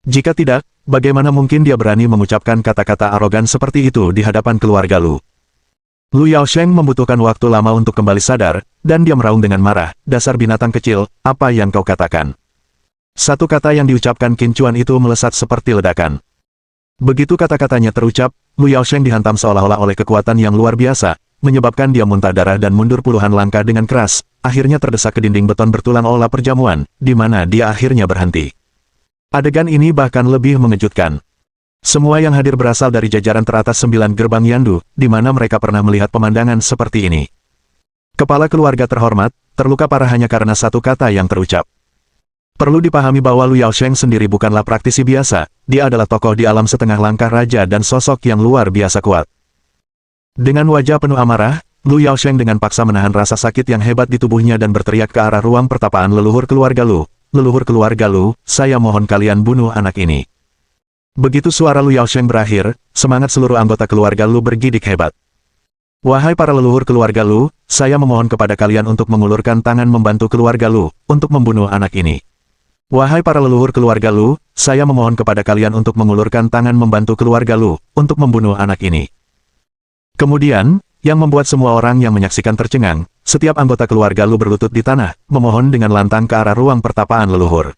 Speaker 1: Jika tidak, bagaimana mungkin dia berani mengucapkan kata-kata arogan seperti itu di hadapan keluarga Lu? Lu Yaosheng membutuhkan waktu lama untuk kembali sadar, dan dia meraung dengan marah, "Dasar binatang kecil, apa yang kau katakan?" Satu kata yang diucapkan Qin Chuan itu melesat seperti ledakan. Begitu kata-katanya terucap, Lu Yaosheng dihantam seolah-olah oleh kekuatan yang luar biasa, menyebabkan dia muntah darah dan mundur puluhan langkah dengan keras, akhirnya terdesak ke dinding beton bertulang aula perjamuan, di mana dia akhirnya berhenti. Adegan ini bahkan lebih mengejutkan. Semua yang hadir berasal dari jajaran teratas 9 gerbang Yandu, di mana mereka pernah melihat pemandangan seperti ini. Kepala keluarga terhormat, terluka parah hanya karena satu kata yang terucap. Perlu dipahami bahwa Lu Yaosheng sendiri bukanlah praktisi biasa, dia adalah tokoh di alam setengah langkah raja dan sosok yang luar biasa kuat. Dengan wajah penuh amarah, Lu Yaosheng dengan paksa menahan rasa sakit yang hebat di tubuhnya dan berteriak ke arah ruang pertapaan leluhur keluarga Lu. "Leluhur keluarga Lu, saya mohon kalian bunuh anak ini." Begitu suara Lu Yaosheng berakhir, semangat seluruh anggota keluarga Lu bergidik hebat. "Wahai para leluhur keluarga Lu, saya memohon kepada kalian untuk mengulurkan tangan membantu keluarga Lu, untuk membunuh anak ini. Wahai para leluhur keluarga Lu, saya memohon kepada kalian untuk mengulurkan tangan membantu keluarga Lu, untuk membunuh anak ini." Kemudian, yang membuat semua orang yang menyaksikan tercengang, setiap anggota keluarga Lu berlutut di tanah, memohon dengan lantang ke arah ruang pertapaan leluhur.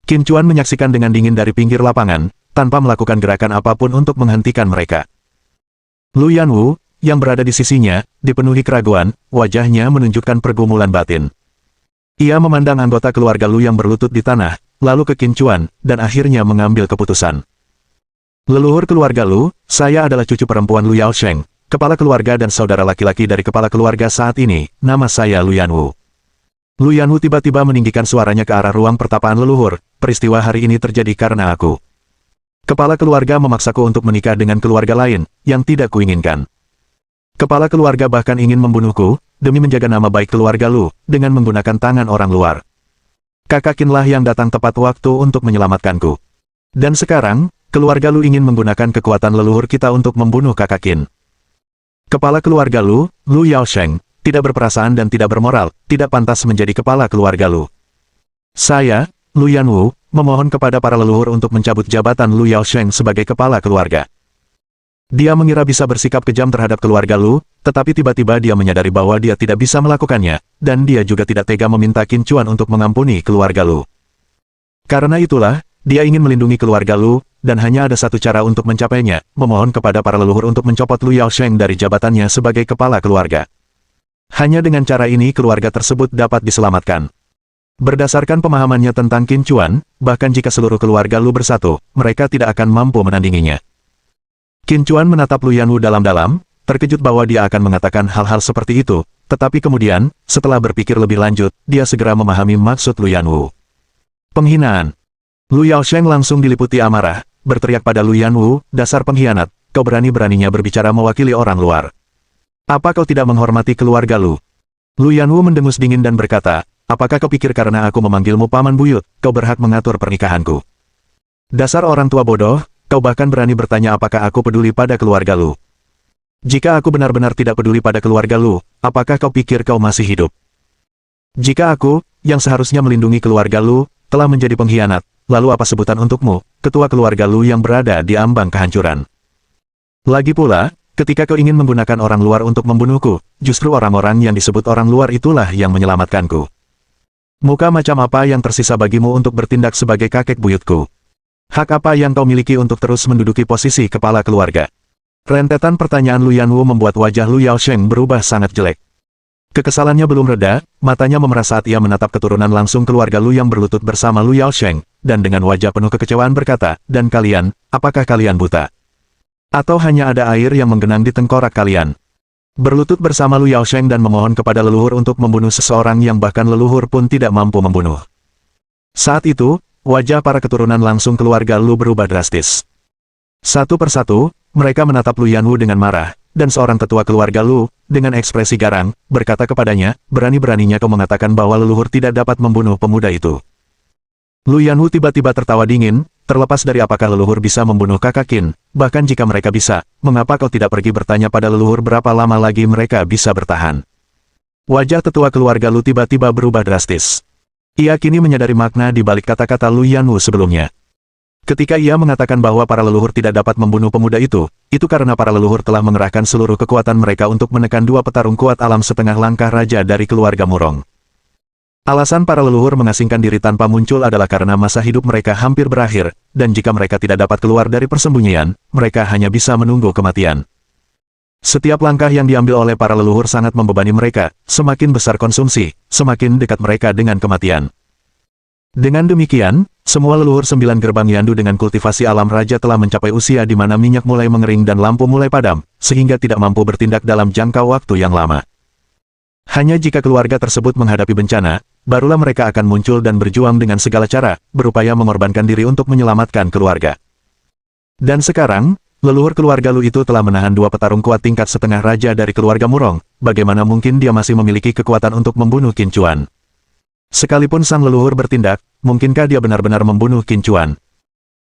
Speaker 1: Qin Chuan menyaksikan dengan dingin dari pinggir lapangan, tanpa melakukan gerakan apapun untuk menghentikan mereka. Lu Yanwu, yang berada di sisinya, dipenuhi keraguan, wajahnya menunjukkan pergumulan batin. Ia memandang anggota keluarga Lu yang berlutut di tanah, lalu ke Qin Chuan, dan akhirnya mengambil keputusan. "Leluhur keluarga Lu, saya adalah cucu perempuan Lu Yaosheng, kepala keluarga dan saudara laki-laki dari kepala keluarga saat ini, nama saya Lu Yanwu." Lu Yanwu tiba-tiba meninggikan suaranya ke arah ruang pertapaan leluhur, "Peristiwa hari ini terjadi karena aku. Kepala keluarga memaksaku untuk menikah dengan keluarga lain, yang tidak kuinginkan. Kepala keluarga bahkan ingin membunuhku, demi menjaga nama baik keluarga Lu, dengan menggunakan tangan orang luar. Kakak Qinlah yang datang tepat waktu untuk menyelamatkanku. Dan sekarang, keluarga Lu ingin menggunakan kekuatan leluhur kita untuk membunuh kakak Qin. Kepala keluarga Lu, Lu Yaosheng, tidak berperasaan dan tidak bermoral, tidak pantas menjadi kepala keluarga Lu. Saya, Lu Yanwu, memohon kepada para leluhur untuk mencabut jabatan Lu Yaosheng sebagai kepala keluarga." Dia mengira bisa bersikap kejam terhadap keluarga Lu, tetapi tiba-tiba dia menyadari bahwa dia tidak bisa melakukannya, dan dia juga tidak tega meminta Qin Chuan untuk mengampuni keluarga Lu. Karena itulah, dia ingin melindungi keluarga Lu, dan hanya ada satu cara untuk mencapainya, memohon kepada para leluhur untuk mencopot Lu Yaosheng dari jabatannya sebagai kepala keluarga. Hanya dengan cara ini keluarga tersebut dapat diselamatkan. Berdasarkan pemahamannya tentang Qin Chuan, bahkan jika seluruh keluarga Lu bersatu, mereka tidak akan mampu menandinginya. Qin Chuan menatap Lu Yanwu dalam-dalam, terkejut bahwa dia akan mengatakan hal-hal seperti itu, tetapi kemudian, setelah berpikir lebih lanjut, dia segera memahami maksud Lu Yanwu. Penghinaan. Lu Yaosheng langsung diliputi amarah, berteriak pada Lu Yanwu, dasar pengkhianat, kau berani-beraninya berbicara mewakili orang luar. Apa kau tidak menghormati keluarga Lu? Lu Yanwu mendengus dingin dan berkata, apakah kau pikir karena aku memanggilmu paman buyut, kau berhak mengatur pernikahanku? Dasar orang tua bodoh, kau bahkan berani bertanya apakah aku peduli pada keluarga Lu. Jika aku benar-benar tidak peduli pada keluarga Lu, apakah kau pikir kau masih hidup? Jika aku, yang seharusnya melindungi keluarga Lu, telah menjadi pengkhianat, lalu apa sebutan untukmu, ketua keluarga Lu yang berada di ambang kehancuran? Lagi pula, ketika kau ingin menggunakan orang luar untuk membunuhku, justru orang-orang yang disebut orang luar itulah yang menyelamatkanku. Muka macam apa yang tersisa bagimu untuk bertindak sebagai kakek buyutku? Hak apa yang kau miliki untuk terus menduduki posisi kepala keluarga? Rentetan pertanyaan Lu Yanwu membuat wajah Lu Yaosheng berubah sangat jelek. Kekesalannya belum reda, matanya memerah saat ia menatap keturunan langsung keluarga Lu yang berlutut bersama Lu Yaosheng, dan dengan wajah penuh kekecewaan berkata, dan kalian, apakah kalian buta? Atau hanya ada air yang menggenang di tengkorak kalian? Berlutut bersama Lu Yaosheng dan memohon kepada leluhur untuk membunuh seseorang yang bahkan leluhur pun tidak mampu membunuh. Saat itu, wajah para keturunan langsung keluarga Lu berubah drastis. Satu persatu, mereka menatap Lu Yanwu dengan marah, dan seorang tetua keluarga Lu, dengan ekspresi garang, berkata kepadanya, berani-beraninya kau mengatakan bahwa leluhur tidak dapat membunuh pemuda itu. Lu Yanwu tiba-tiba tertawa dingin, terlepas dari apakah leluhur bisa membunuh kakak Qin, bahkan jika mereka bisa, mengapa kau tidak pergi bertanya pada leluhur berapa lama lagi mereka bisa bertahan? Wajah tetua keluarga Lu tiba-tiba berubah drastis. Ia kini menyadari makna di balik kata-kata Lu Yanwu sebelumnya. Ketika ia mengatakan bahwa para leluhur tidak dapat membunuh pemuda itu karena para leluhur telah mengerahkan seluruh kekuatan mereka untuk menekan dua petarung kuat alam setengah langkah raja dari keluarga Murong. Alasan para leluhur mengasingkan diri tanpa muncul adalah karena masa hidup mereka hampir berakhir, dan jika mereka tidak dapat keluar dari persembunyian, mereka hanya bisa menunggu kematian. Setiap langkah yang diambil oleh para leluhur sangat membebani mereka, semakin besar konsumsi, semakin dekat mereka dengan kematian. Dengan demikian, semua leluhur 9 gerbang Yandu dengan kultivasi alam raja telah mencapai usia di mana minyak mulai mengering dan lampu mulai padam, sehingga tidak mampu bertindak dalam jangka waktu yang lama. Hanya jika keluarga tersebut menghadapi bencana, barulah mereka akan muncul dan berjuang dengan segala cara, berupaya mengorbankan diri untuk menyelamatkan keluarga. Dan sekarang, leluhur keluarga Lu itu telah menahan dua petarung kuat tingkat setengah raja dari keluarga Murong, bagaimana mungkin dia masih memiliki kekuatan untuk membunuh Qin Chuan? Sekalipun sang leluhur bertindak, mungkinkah dia benar-benar membunuh Qin Chuan?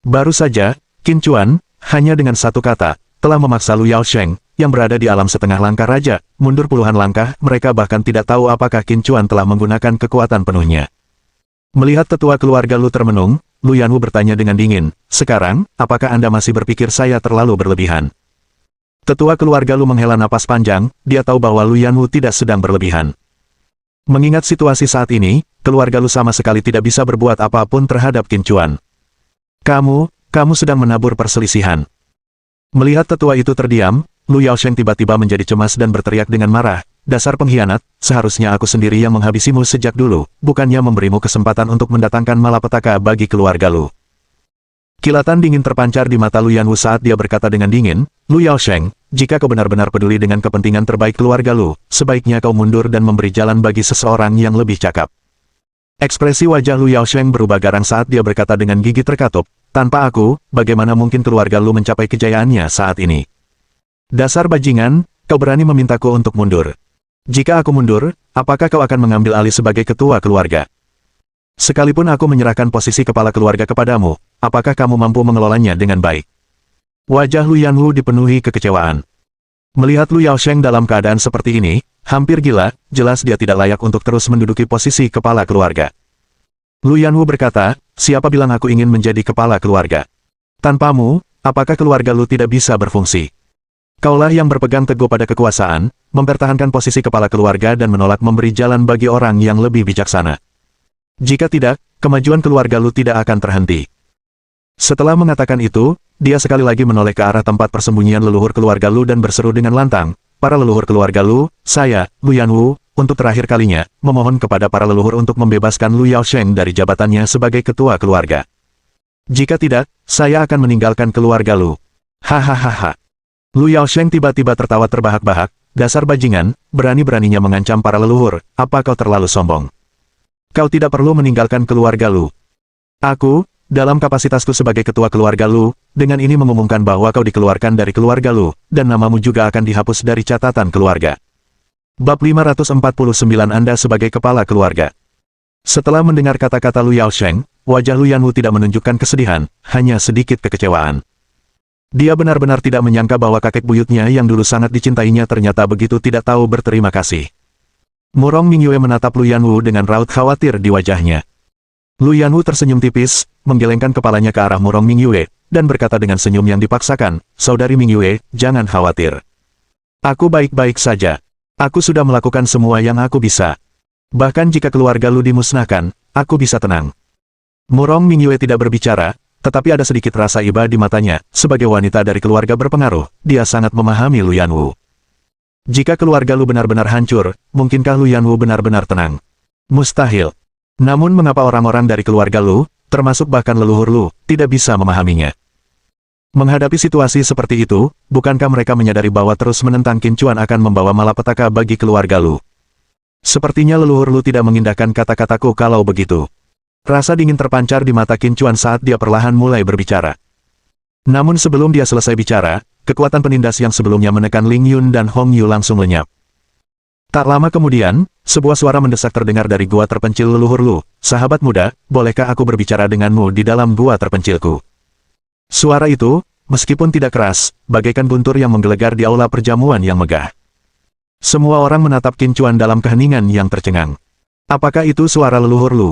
Speaker 1: Baru saja, Qin Chuan, hanya dengan satu kata, telah memaksa Lu Yaosheng, yang berada di alam setengah langkah raja, mundur puluhan langkah, mereka bahkan tidak tahu apakah Qin Chuan telah menggunakan kekuatan penuhnya. Melihat tetua keluarga Lu termenung, Lu Yanwu bertanya dengan dingin, sekarang, apakah Anda masih berpikir saya terlalu berlebihan? Tetua keluarga Lu menghela napas panjang, dia tahu bahwa Lu Yanwu tidak sedang berlebihan. Mengingat situasi saat ini, keluarga Lu sama sekali tidak bisa berbuat apapun terhadap Qin Chuan. Kamu sedang menabur perselisihan. Melihat tetua itu terdiam, Lu Yaosheng tiba-tiba menjadi cemas dan berteriak dengan marah, dasar pengkhianat, seharusnya aku sendiri yang menghabisimu sejak dulu, bukannya memberimu kesempatan untuk mendatangkan malapetaka bagi keluarga Lu. Kilatan dingin terpancar di mata Lu Yanwu saat dia berkata dengan dingin, Lu Yaosheng, jika kau benar-benar peduli dengan kepentingan terbaik keluarga Lu, sebaiknya kau mundur dan memberi jalan bagi seseorang yang lebih cakap. Ekspresi wajah Lu Yaosheng berubah garang saat dia berkata dengan gigi terkatup, tanpa aku, bagaimana mungkin keluarga Lu mencapai kejayaannya saat ini? Dasar bajingan, kau berani memintaku untuk mundur. Jika aku mundur, apakah kau akan mengambil alih sebagai ketua keluarga? Sekalipun aku menyerahkan posisi kepala keluarga kepadamu, apakah kamu mampu mengelolanya dengan baik? Wajah Lu Yanwu dipenuhi kekecewaan. Melihat Lu Yaosheng dalam keadaan seperti ini, hampir gila, jelas dia tidak layak untuk terus menduduki posisi kepala keluarga. Lu Yanwu berkata, siapa bilang aku ingin menjadi kepala keluarga? Tanpamu, apakah keluarga Lu tidak bisa berfungsi? Kaulah yang berpegang teguh pada kekuasaan, mempertahankan posisi kepala keluarga dan menolak memberi jalan bagi orang yang lebih bijaksana. Jika tidak, kemajuan keluarga Lu tidak akan terhenti. Setelah mengatakan itu, dia sekali lagi menoleh ke arah tempat persembunyian leluhur keluarga Lu dan berseru dengan lantang, para leluhur keluarga Lu, saya, Lu Yanwu, untuk terakhir kalinya, memohon kepada para leluhur untuk membebaskan Lu Yaosheng dari jabatannya sebagai ketua keluarga. Jika tidak, saya akan meninggalkan keluarga Lu. Hahaha. Lu Yaosheng tiba-tiba tertawa terbahak-bahak, dasar bajingan, berani-beraninya mengancam para leluhur, apa kau terlalu sombong? Kau tidak perlu meninggalkan keluarga Lu. Aku, dalam kapasitasku sebagai ketua keluarga Lu, dengan ini mengumumkan bahwa kau dikeluarkan dari keluarga Lu, dan namamu juga akan dihapus dari catatan keluarga. Bab 549 Anda sebagai kepala keluarga. Setelah mendengar kata-kata Lu Yaosheng, wajah Lu Yanwu tidak menunjukkan kesedihan, hanya sedikit kekecewaan. Dia benar-benar tidak menyangka bahwa kakek buyutnya yang dulu sangat dicintainya ternyata begitu tidak tahu berterima kasih. Murong Mingyue menatap Lu Yanwu dengan raut khawatir di wajahnya. Lu Yanwu tersenyum tipis, menggelengkan kepalanya ke arah Murong Mingyue, dan berkata dengan senyum yang dipaksakan, "Saudari Mingyue, jangan khawatir. Aku baik-baik saja. Aku sudah melakukan semua yang aku bisa. Bahkan jika keluarga Lu dimusnahkan, aku bisa tenang." Murong Mingyue tidak berbicara, tetapi ada sedikit rasa iba di matanya. Sebagai wanita dari keluarga berpengaruh, dia sangat memahami Lu Yanwu. Jika keluarga Lu benar-benar hancur, mungkinkah Lu Yanwu benar-benar tenang? Mustahil. Namun mengapa orang-orang dari keluarga Lu, termasuk bahkan leluhur Lu, tidak bisa memahaminya? Menghadapi situasi seperti itu, bukankah mereka menyadari bahwa terus menentang Qin Chuan akan membawa malapetaka bagi keluarga Lu? Sepertinya leluhur Lu tidak mengindahkan kata-kataku kalau begitu. Rasa dingin terpancar di mata Qin Chuan saat dia perlahan mulai berbicara. Namun sebelum dia selesai bicara, kekuatan penindas yang sebelumnya menekan Ling Yun dan Hong Yu langsung lenyap. Tak lama kemudian, sebuah suara mendesak terdengar dari gua terpencil leluhur Lu. "Sahabat muda, bolehkah aku berbicara denganmu di dalam gua terpencilku?" Suara itu, meskipun tidak keras, bagaikan guntur yang menggelegar di aula perjamuan yang megah. Semua orang menatap Qin Chuan dalam keheningan yang tercengang. Apakah itu suara leluhur Lu?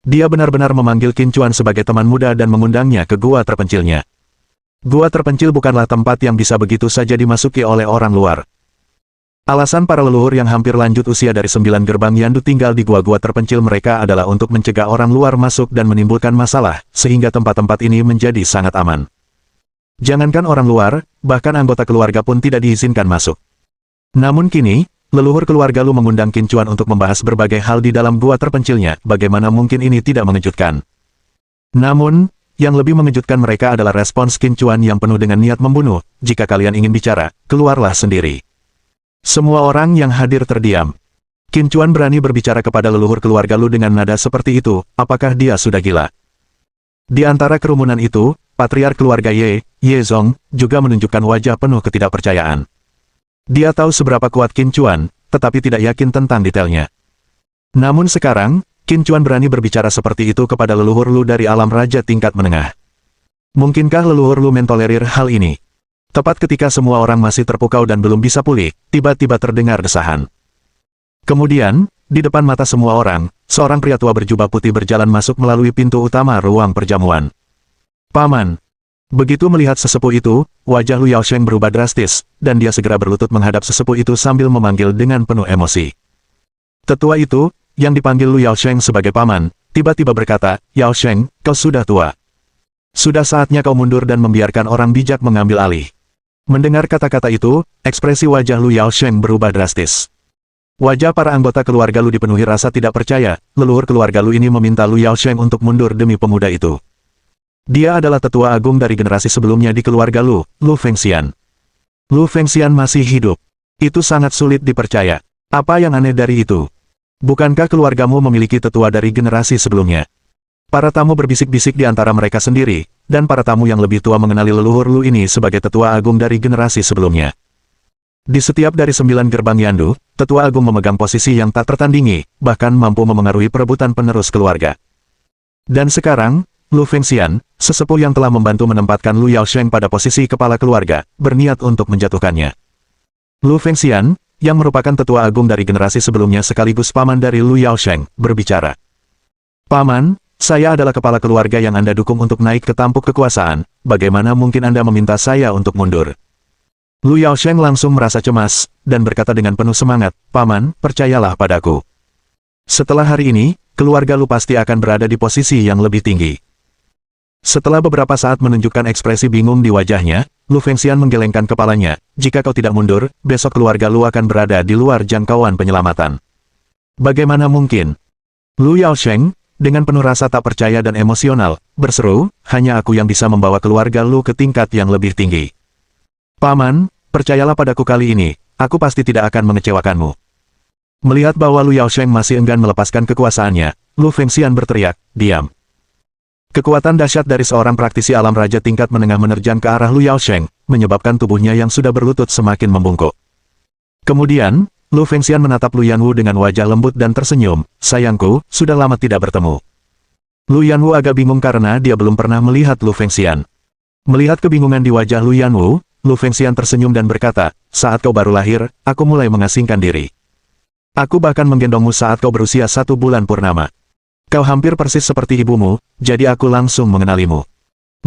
Speaker 1: Dia benar-benar memanggil Qin Chuan sebagai teman muda dan mengundangnya ke gua terpencilnya. Gua terpencil bukanlah tempat yang bisa begitu saja dimasuki oleh orang luar. Alasan para leluhur yang hampir lanjut usia dari 9 gerbang Yandu tinggal di gua-gua terpencil mereka adalah untuk mencegah orang luar masuk dan menimbulkan masalah, sehingga tempat-tempat ini menjadi sangat aman. Jangankan orang luar, bahkan anggota keluarga pun tidak diizinkan masuk. Namun kini, leluhur keluarga Lu mengundang Qin Chuan untuk membahas berbagai hal di dalam gua terpencilnya, bagaimana mungkin ini tidak mengejutkan. Namun, yang lebih mengejutkan mereka adalah respons Qin Chuan yang penuh dengan niat membunuh. "Jika kalian ingin bicara, keluarlah sendiri." Semua orang yang hadir terdiam. Qin Chuan berani berbicara kepada leluhur keluarga Lu dengan nada seperti itu, apakah dia sudah gila? Di antara kerumunan itu, patriark keluarga Ye Zong, juga menunjukkan wajah penuh ketidakpercayaan. Dia tahu seberapa kuat Qin Chuan, tetapi tidak yakin tentang detailnya. Namun sekarang, Qin Chuan berani berbicara seperti itu kepada leluhur Lu dari alam raja tingkat menengah. Mungkinkah leluhur Lu mentolerir hal ini? Tepat ketika semua orang masih terpukau dan belum bisa pulih, tiba-tiba terdengar desahan. Kemudian, di depan mata semua orang, seorang pria tua berjubah putih berjalan masuk melalui pintu utama ruang perjamuan. "Paman." Begitu melihat sesepuh itu, wajah Lu Yaosheng berubah drastis, dan dia segera berlutut menghadap sesepuh itu sambil memanggil dengan penuh emosi. Tetua itu, yang dipanggil Lu Yaosheng sebagai paman, tiba-tiba berkata, "Yaosheng, kau sudah tua. Sudah saatnya kau mundur dan membiarkan orang bijak mengambil alih." Mendengar kata-kata itu, ekspresi wajah Lu Yaosheng berubah drastis. Wajah para anggota keluarga Lu dipenuhi rasa tidak percaya, leluhur keluarga Lu ini meminta Lu Yaosheng untuk mundur demi pemuda itu. Dia adalah tetua agung dari generasi sebelumnya di keluarga Lu, Lu Fengxian. Lu Fengxian masih hidup. Itu sangat sulit dipercaya. Apa yang aneh dari itu? Bukankah keluargamu memiliki tetua dari generasi sebelumnya? Para tamu berbisik-bisik di antara mereka sendiri, dan para tamu yang lebih tua mengenali leluhur Lu ini sebagai tetua agung dari generasi sebelumnya. Di setiap dari 9 gerbang Yandu, tetua agung memegang posisi yang tak tertandingi, bahkan mampu memengaruhi perebutan penerus keluarga. Dan sekarang, Lu Fengxian, sesepuh yang telah membantu menempatkan Lu Yaosheng pada posisi kepala keluarga, berniat untuk menjatuhkannya. Lu Fengxian, yang merupakan tetua agung dari generasi sebelumnya sekaligus paman dari Lu Yaosheng, berbicara. "Paman, saya adalah kepala keluarga yang Anda dukung untuk naik ke tampuk kekuasaan, bagaimana mungkin Anda meminta saya untuk mundur?" Lu Yaosheng langsung merasa cemas, dan berkata dengan penuh semangat, "Paman, percayalah padaku. Setelah hari ini, keluarga Lu pasti akan berada di posisi yang lebih tinggi." Setelah beberapa saat menunjukkan ekspresi bingung di wajahnya, Lu Fengxian menggelengkan kepalanya, jika kau tidak mundur, besok keluarga Lu akan berada di luar jangkauan penyelamatan. Bagaimana mungkin? Lu Yaosheng, dengan penuh rasa tak percaya dan emosional, berseru, hanya aku yang bisa membawa keluarga Lu ke tingkat yang lebih tinggi. Paman, percayalah padaku kali ini, aku pasti tidak akan mengecewakanmu. Melihat bahwa Lu Yaosheng masih enggan melepaskan kekuasaannya, Lu Fengxian berteriak, diam. Kekuatan dahsyat dari seorang praktisi alam raja tingkat menengah menerjang ke arah Lu Yaosheng, menyebabkan tubuhnya yang sudah berlutut semakin membungkuk. Kemudian, Lu Fengxian menatap Lu Yanwu dengan wajah lembut dan tersenyum, sayangku, sudah lama tidak bertemu. Lu Yanwu agak bingung karena dia belum pernah melihat Lu Fengxian. Melihat kebingungan di wajah Lu Yanwu, Lu Fengxian tersenyum dan berkata, saat kau baru lahir, aku mulai mengasingkan diri. Aku bahkan menggendongmu saat kau berusia 1 bulan purnama. Kau hampir persis seperti ibumu, jadi aku langsung mengenalimu.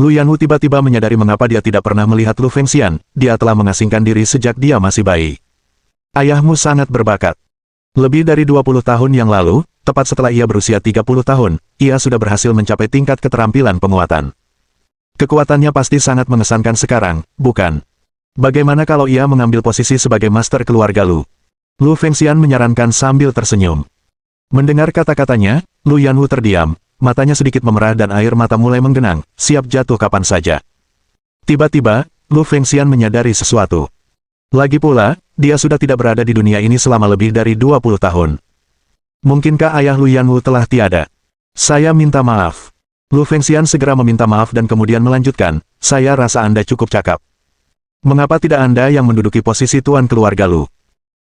Speaker 1: Lu Yanwu tiba-tiba menyadari mengapa dia tidak pernah melihat Lu Fengxian, dia telah mengasingkan diri sejak dia masih bayi. Ayahmu sangat berbakat. Lebih dari 20 tahun yang lalu, tepat setelah ia berusia 30 tahun, ia sudah berhasil mencapai tingkat keterampilan penguatan. Kekuatannya pasti sangat mengesankan sekarang, bukan? Bagaimana kalau ia mengambil posisi sebagai master keluarga Lu? Lu Fengxian menyarankan sambil tersenyum. Mendengar kata-katanya, Lu Yanwu terdiam, matanya sedikit memerah dan air mata mulai menggenang, siap jatuh kapan saja. Tiba-tiba, Lu Fengxian menyadari sesuatu. Lagi pula, dia sudah tidak berada di dunia ini selama lebih dari 20 tahun. Mungkinkah ayah Lu Yanwu telah tiada? Saya minta maaf. Lu Fengxian segera meminta maaf dan kemudian melanjutkan, saya rasa Anda cukup cakap. Mengapa tidak Anda yang menduduki posisi tuan keluarga Lu?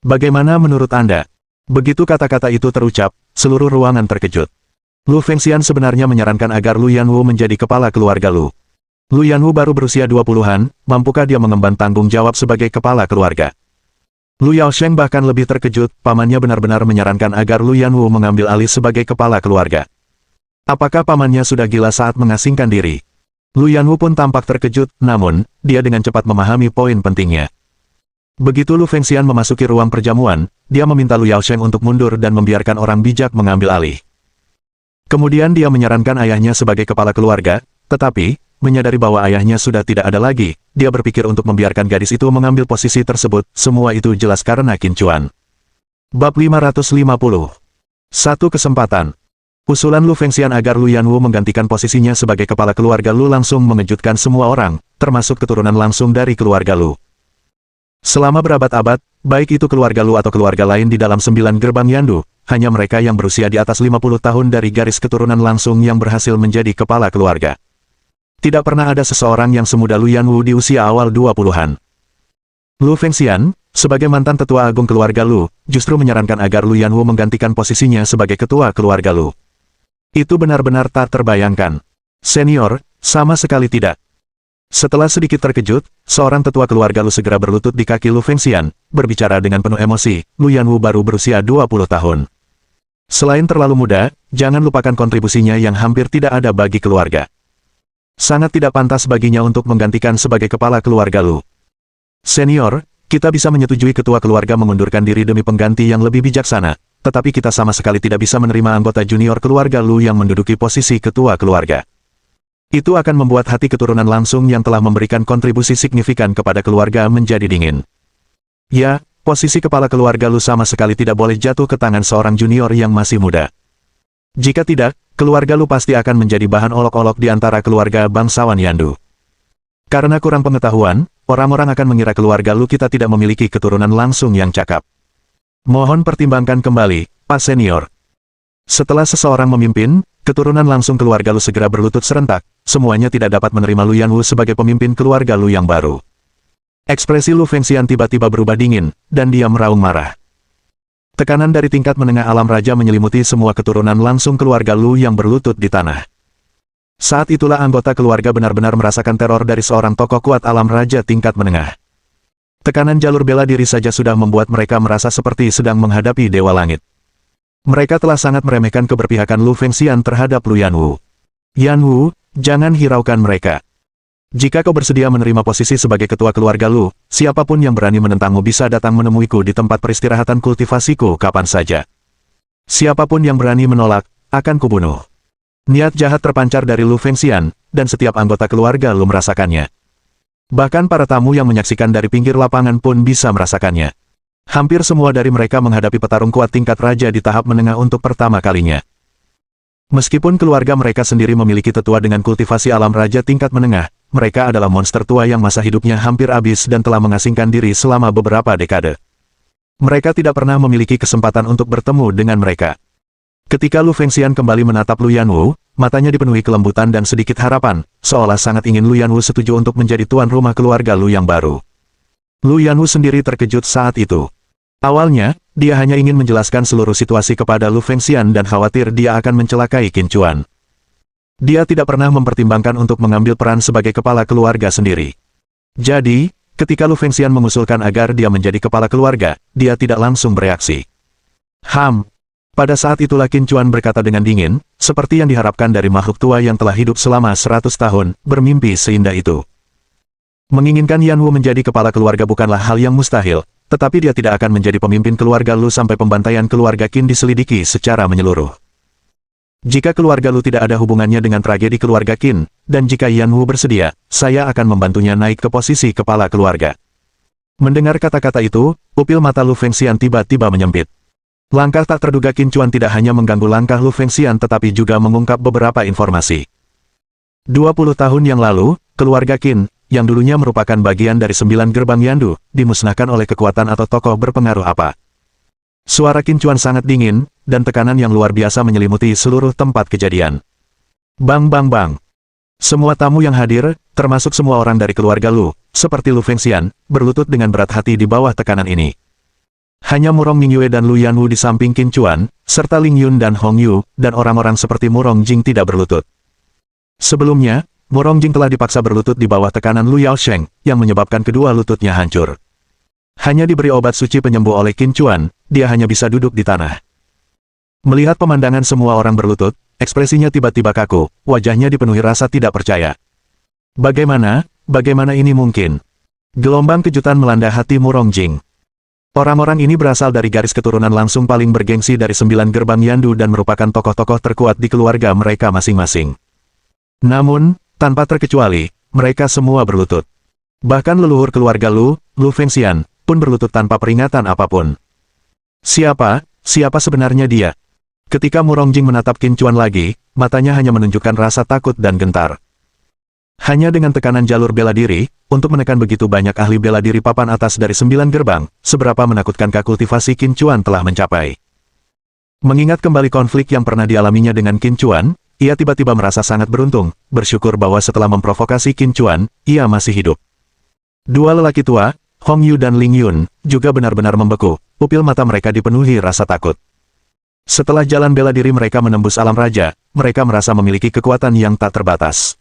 Speaker 1: Bagaimana menurut Anda? Begitu kata-kata itu terucap, seluruh ruangan terkejut. Lu Fengxian sebenarnya menyarankan agar Lu Yanwu menjadi kepala keluarga Lu. Lu Yanwu baru berusia 20-an, mampukah dia mengemban tanggung jawab sebagai kepala keluarga? Lu Yaosheng bahkan lebih terkejut, pamannya benar-benar menyarankan agar Lu Yanwu mengambil alih sebagai kepala keluarga. Apakah pamannya sudah gila saat mengasingkan diri? Lu Yanwu pun tampak terkejut, namun, dia dengan cepat memahami poin pentingnya. Begitu Lu Fengxian memasuki ruang perjamuan, dia meminta Lu Yaosheng untuk mundur dan membiarkan orang bijak mengambil alih. Kemudian dia menyarankan ayahnya sebagai kepala keluarga, tetapi, menyadari bahwa ayahnya sudah tidak ada lagi, dia berpikir untuk membiarkan gadis itu mengambil posisi tersebut, semua itu jelas karena Qin Chuan. Bab 550. Satu kesempatan. Usulan Lu Fengxian agar Lu Yanwu menggantikan posisinya sebagai kepala keluarga Lu langsung mengejutkan semua orang, termasuk keturunan langsung dari keluarga Lu. Selama berabad-abad, baik itu keluarga Lu atau keluarga lain di dalam 9 gerbang Yandu, hanya mereka yang berusia di atas 50 tahun dari garis keturunan langsung yang berhasil menjadi kepala keluarga. Tidak pernah ada seseorang yang semuda Lu Yanwu di usia awal 20-an. Lu Fengxian, sebagai mantan tetua agung keluarga Lu, justru menyarankan agar Lu Yanwu menggantikan posisinya sebagai ketua keluarga Lu. Itu benar-benar tak terbayangkan. Senior, sama sekali tidak. Setelah sedikit terkejut, seorang tetua keluarga Lu segera berlutut di kaki Lu Fengxian, berbicara dengan penuh emosi, Lu Yanwu baru berusia 20 tahun. Selain terlalu muda, jangan lupakan kontribusinya yang hampir tidak ada bagi keluarga. Sangat tidak pantas baginya untuk menggantikan sebagai kepala keluarga Lu. Senior, kita bisa menyetujui ketua keluarga mengundurkan diri demi pengganti yang lebih bijaksana, tetapi kita sama sekali tidak bisa menerima anggota junior keluarga Lu yang menduduki posisi ketua keluarga. Itu akan membuat hati keturunan langsung yang telah memberikan kontribusi signifikan kepada keluarga menjadi dingin. Ya, posisi kepala keluarga Lu sama sekali tidak boleh jatuh ke tangan seorang junior yang masih muda. Jika tidak, keluarga Lu pasti akan menjadi bahan olok-olok di antara keluarga bangsawan Yandu. Karena kurang pengetahuan, orang-orang akan mengira keluarga Lu kita tidak memiliki keturunan langsung yang cakap. Mohon pertimbangkan kembali, Pak Senior. Setelah seseorang memimpin, keturunan langsung keluarga Lu segera berlutut serentak, semuanya tidak dapat menerima Lu Yanwu sebagai pemimpin keluarga Lu yang baru. Ekspresi Lu Fengxian tiba-tiba berubah dingin, dan dia meraung marah. Tekanan dari tingkat menengah alam raja menyelimuti semua keturunan langsung keluarga Lu yang berlutut di tanah. Saat itulah anggota keluarga benar-benar merasakan teror dari seorang tokoh kuat alam raja tingkat menengah. Tekanan jalur bela diri saja sudah membuat mereka merasa seperti sedang menghadapi dewa langit. Mereka telah sangat meremehkan keberpihakan Lu Fengxian terhadap Lu Yanwu. Yanwu, jangan hiraukan mereka. Jika kau bersedia menerima posisi sebagai ketua keluarga Lu, siapapun yang berani menentangmu bisa datang menemuiku di tempat peristirahatan kultivasiku kapan saja. Siapapun yang berani menolak, akan kubunuh. Niat jahat terpancar dari Lu Fengxian, dan setiap anggota keluarga Lu merasakannya. Bahkan para tamu yang menyaksikan dari pinggir lapangan pun bisa merasakannya. Hampir semua dari mereka menghadapi petarung kuat tingkat raja di tahap menengah untuk pertama kalinya. Meskipun keluarga mereka sendiri memiliki tetua dengan kultivasi alam raja tingkat menengah, mereka adalah monster tua yang masa hidupnya hampir habis dan telah mengasingkan diri selama beberapa dekade. Mereka tidak pernah memiliki kesempatan untuk bertemu dengan mereka. Ketika Lu Fengxian kembali menatap Lu Yanwu, matanya dipenuhi kelembutan dan sedikit harapan, seolah sangat ingin Lu Yanwu setuju untuk menjadi tuan rumah keluarga Lu yang baru. Lu Yanwu sendiri terkejut saat itu. Awalnya, dia hanya ingin menjelaskan seluruh situasi kepada Lu Fengxian dan khawatir dia akan mencelakai Qin Chuan. Dia tidak pernah mempertimbangkan untuk mengambil peran sebagai kepala keluarga sendiri. Jadi, ketika Lu Fengxian mengusulkan agar dia menjadi kepala keluarga, dia tidak langsung bereaksi. Pada saat itulah Qin Chuan berkata dengan dingin, seperti yang diharapkan dari makhluk tua yang telah hidup selama 100 tahun, bermimpi seindah itu. Menginginkan Yanwu menjadi kepala keluarga bukanlah hal yang mustahil, tetapi dia tidak akan menjadi pemimpin keluarga Lu sampai pembantaian keluarga Qin diselidiki secara menyeluruh. Jika keluarga Lu tidak ada hubungannya dengan tragedi keluarga Qin, dan jika Yanwu bersedia, saya akan membantunya naik ke posisi kepala keluarga. Mendengar kata-kata itu, pupil mata Lu Fengxian tiba-tiba menyempit. Langkah tak terduga Qin Chuan tidak hanya mengganggu langkah Lu Fengxian tetapi juga mengungkap beberapa informasi. 20 tahun yang lalu, keluarga Qin, yang dulunya merupakan bagian dari 9 gerbang Yandu, dimusnahkan oleh kekuatan atau tokoh berpengaruh apa. Suara Qin Chuan sangat dingin, dan tekanan yang luar biasa menyelimuti seluruh tempat kejadian. Bang bang bang. Semua tamu yang hadir, termasuk semua orang dari keluarga Lu, seperti Lu Fengxian, berlutut dengan berat hati di bawah tekanan ini. Hanya Murong Mingyue dan Lu Yanwu di samping Qin Chuan, serta Ling Yun dan Hong Yu, dan orang-orang seperti Murong Jing tidak berlutut. Sebelumnya, Murong Jing telah dipaksa berlutut di bawah tekanan Lu Yaosheng, yang menyebabkan kedua lututnya hancur. Hanya diberi obat suci penyembuh oleh Qin Chuan, dia hanya bisa duduk di tanah. Melihat pemandangan semua orang berlutut, ekspresinya tiba-tiba kaku, wajahnya dipenuhi rasa tidak percaya. Bagaimana ini mungkin? Gelombang kejutan melanda hati Murong Jing. Orang-orang ini berasal dari garis keturunan langsung paling bergengsi dari 9 gerbang Yandu dan merupakan tokoh-tokoh terkuat di keluarga mereka masing-masing. Namun, tanpa terkecuali, mereka semua berlutut. Bahkan leluhur keluarga Lu Fengxian, pun berlutut tanpa peringatan apapun. Siapa sebenarnya dia? Ketika Murong Jing menatap Qin Chuan lagi, matanya hanya menunjukkan rasa takut dan gentar. Hanya dengan tekanan jalur bela diri, untuk menekan begitu banyak ahli bela diri papan atas dari 9 gerbang, seberapa menakutkankah kultivasi Qin Chuan telah mencapai. Mengingat kembali konflik yang pernah dialaminya dengan Qin Chuan, ia tiba-tiba merasa sangat beruntung, bersyukur bahwa setelah memprovokasi Qin Chuan, ia masih hidup. Dua lelaki tua, Hong Yu dan Ling Yun, juga benar-benar membeku, pupil mata mereka dipenuhi rasa takut. Setelah jalan bela diri mereka menembus alam raja, mereka merasa memiliki kekuatan yang tak terbatas.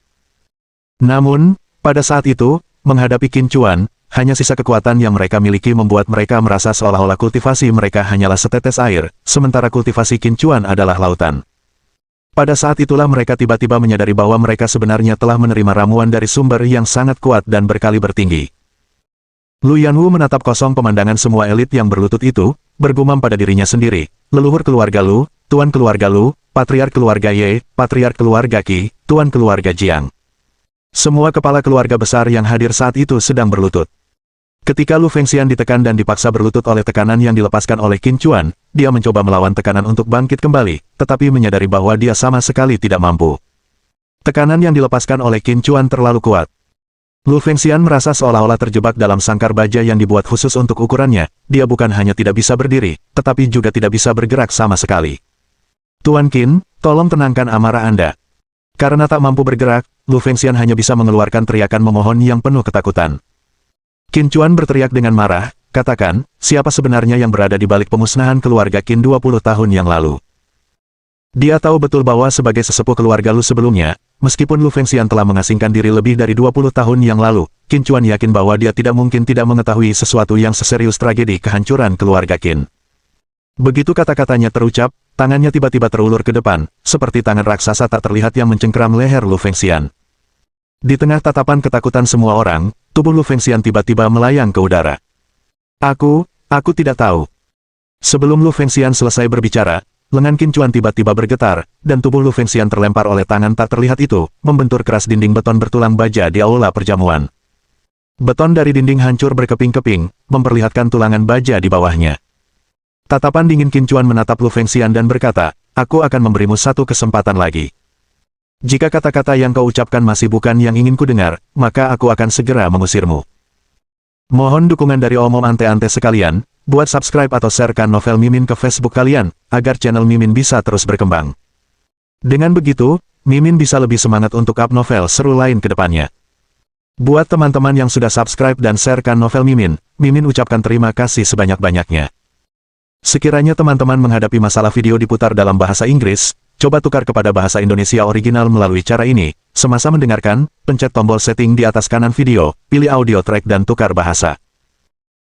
Speaker 1: Namun, pada saat itu, menghadapi Qin Chuan, hanya sisa kekuatan yang mereka miliki membuat mereka merasa seolah-olah kultivasi mereka hanyalah setetes air, sementara kultivasi Qin Chuan adalah lautan. Pada saat itulah mereka tiba-tiba menyadari bahwa mereka sebenarnya telah menerima ramuan dari sumber yang sangat kuat dan berkaliber tinggi. Lu Yanwu menatap kosong pemandangan semua elit yang berlutut itu, bergumam pada dirinya sendiri, leluhur keluarga Lu, tuan keluarga Lu, patriark keluarga Ye, patriark keluarga Qi, tuan keluarga Jiang. Semua kepala keluarga besar yang hadir saat itu sedang berlutut. Ketika Lu Fengxian ditekan dan dipaksa berlutut oleh tekanan yang dilepaskan oleh Qin Chuan, dia mencoba melawan tekanan untuk bangkit kembali, tetapi menyadari bahwa dia sama sekali tidak mampu. Tekanan yang dilepaskan oleh Qin Chuan terlalu kuat. Lu Fengxian merasa seolah-olah terjebak dalam sangkar baja yang dibuat khusus untuk ukurannya, dia bukan hanya tidak bisa berdiri, tetapi juga tidak bisa bergerak sama sekali. Tuan Qin, tolong tenangkan amarah Anda. Karena tak mampu bergerak, Lu Fengxian hanya bisa mengeluarkan teriakan memohon yang penuh ketakutan. Qin Chuan berteriak dengan marah, katakan, siapa sebenarnya yang berada di balik pemusnahan keluarga Qin 20 tahun yang lalu? Dia tahu betul bahwa sebagai sesepuh keluarga Lu sebelumnya, meskipun Lu Fengxian telah mengasingkan diri lebih dari 20 tahun yang lalu, Qin Chuan yakin bahwa dia tidak mungkin tidak mengetahui sesuatu yang seserius tragedi kehancuran keluarga Qin. Begitu kata-katanya terucap, tangannya tiba-tiba terulur ke depan, seperti tangan raksasa tak terlihat yang mencengkram leher Lu Fengxian. Di tengah tatapan ketakutan semua orang, tubuh Lu Fengxian tiba-tiba melayang ke udara. Aku tidak tahu. Sebelum Lu Fengxian selesai berbicara, lengan Qin Chuan tiba-tiba bergetar, dan tubuh Lu Fengxian terlempar oleh tangan tak terlihat itu, membentur keras dinding beton bertulang baja di aula perjamuan. Beton dari dinding hancur berkeping-keping, memperlihatkan tulangan baja di bawahnya. Tatapan dingin Qin Chuan menatap Lu Fengxian dan berkata, "Aku akan memberimu satu kesempatan lagi. Jika kata-kata yang kau ucapkan masih bukan yang ingin ku dengar, maka aku akan segera mengusirmu." Mohon dukungan dari omom ante-ante sekalian, buat subscribe atau sharekan novel Mimin ke Facebook kalian, agar channel Mimin bisa terus berkembang. Dengan begitu, Mimin bisa lebih semangat untuk up novel seru lain ke depannya. Buat teman-teman yang sudah subscribe dan sharekan novel Mimin, Mimin ucapkan terima kasih sebanyak-banyaknya. Sekiranya teman-teman menghadapi masalah video diputar dalam bahasa Inggris, coba tukar kepada bahasa Indonesia original melalui cara ini. Semasa mendengarkan, pencet tombol setting di atas kanan video, pilih audio track dan tukar bahasa.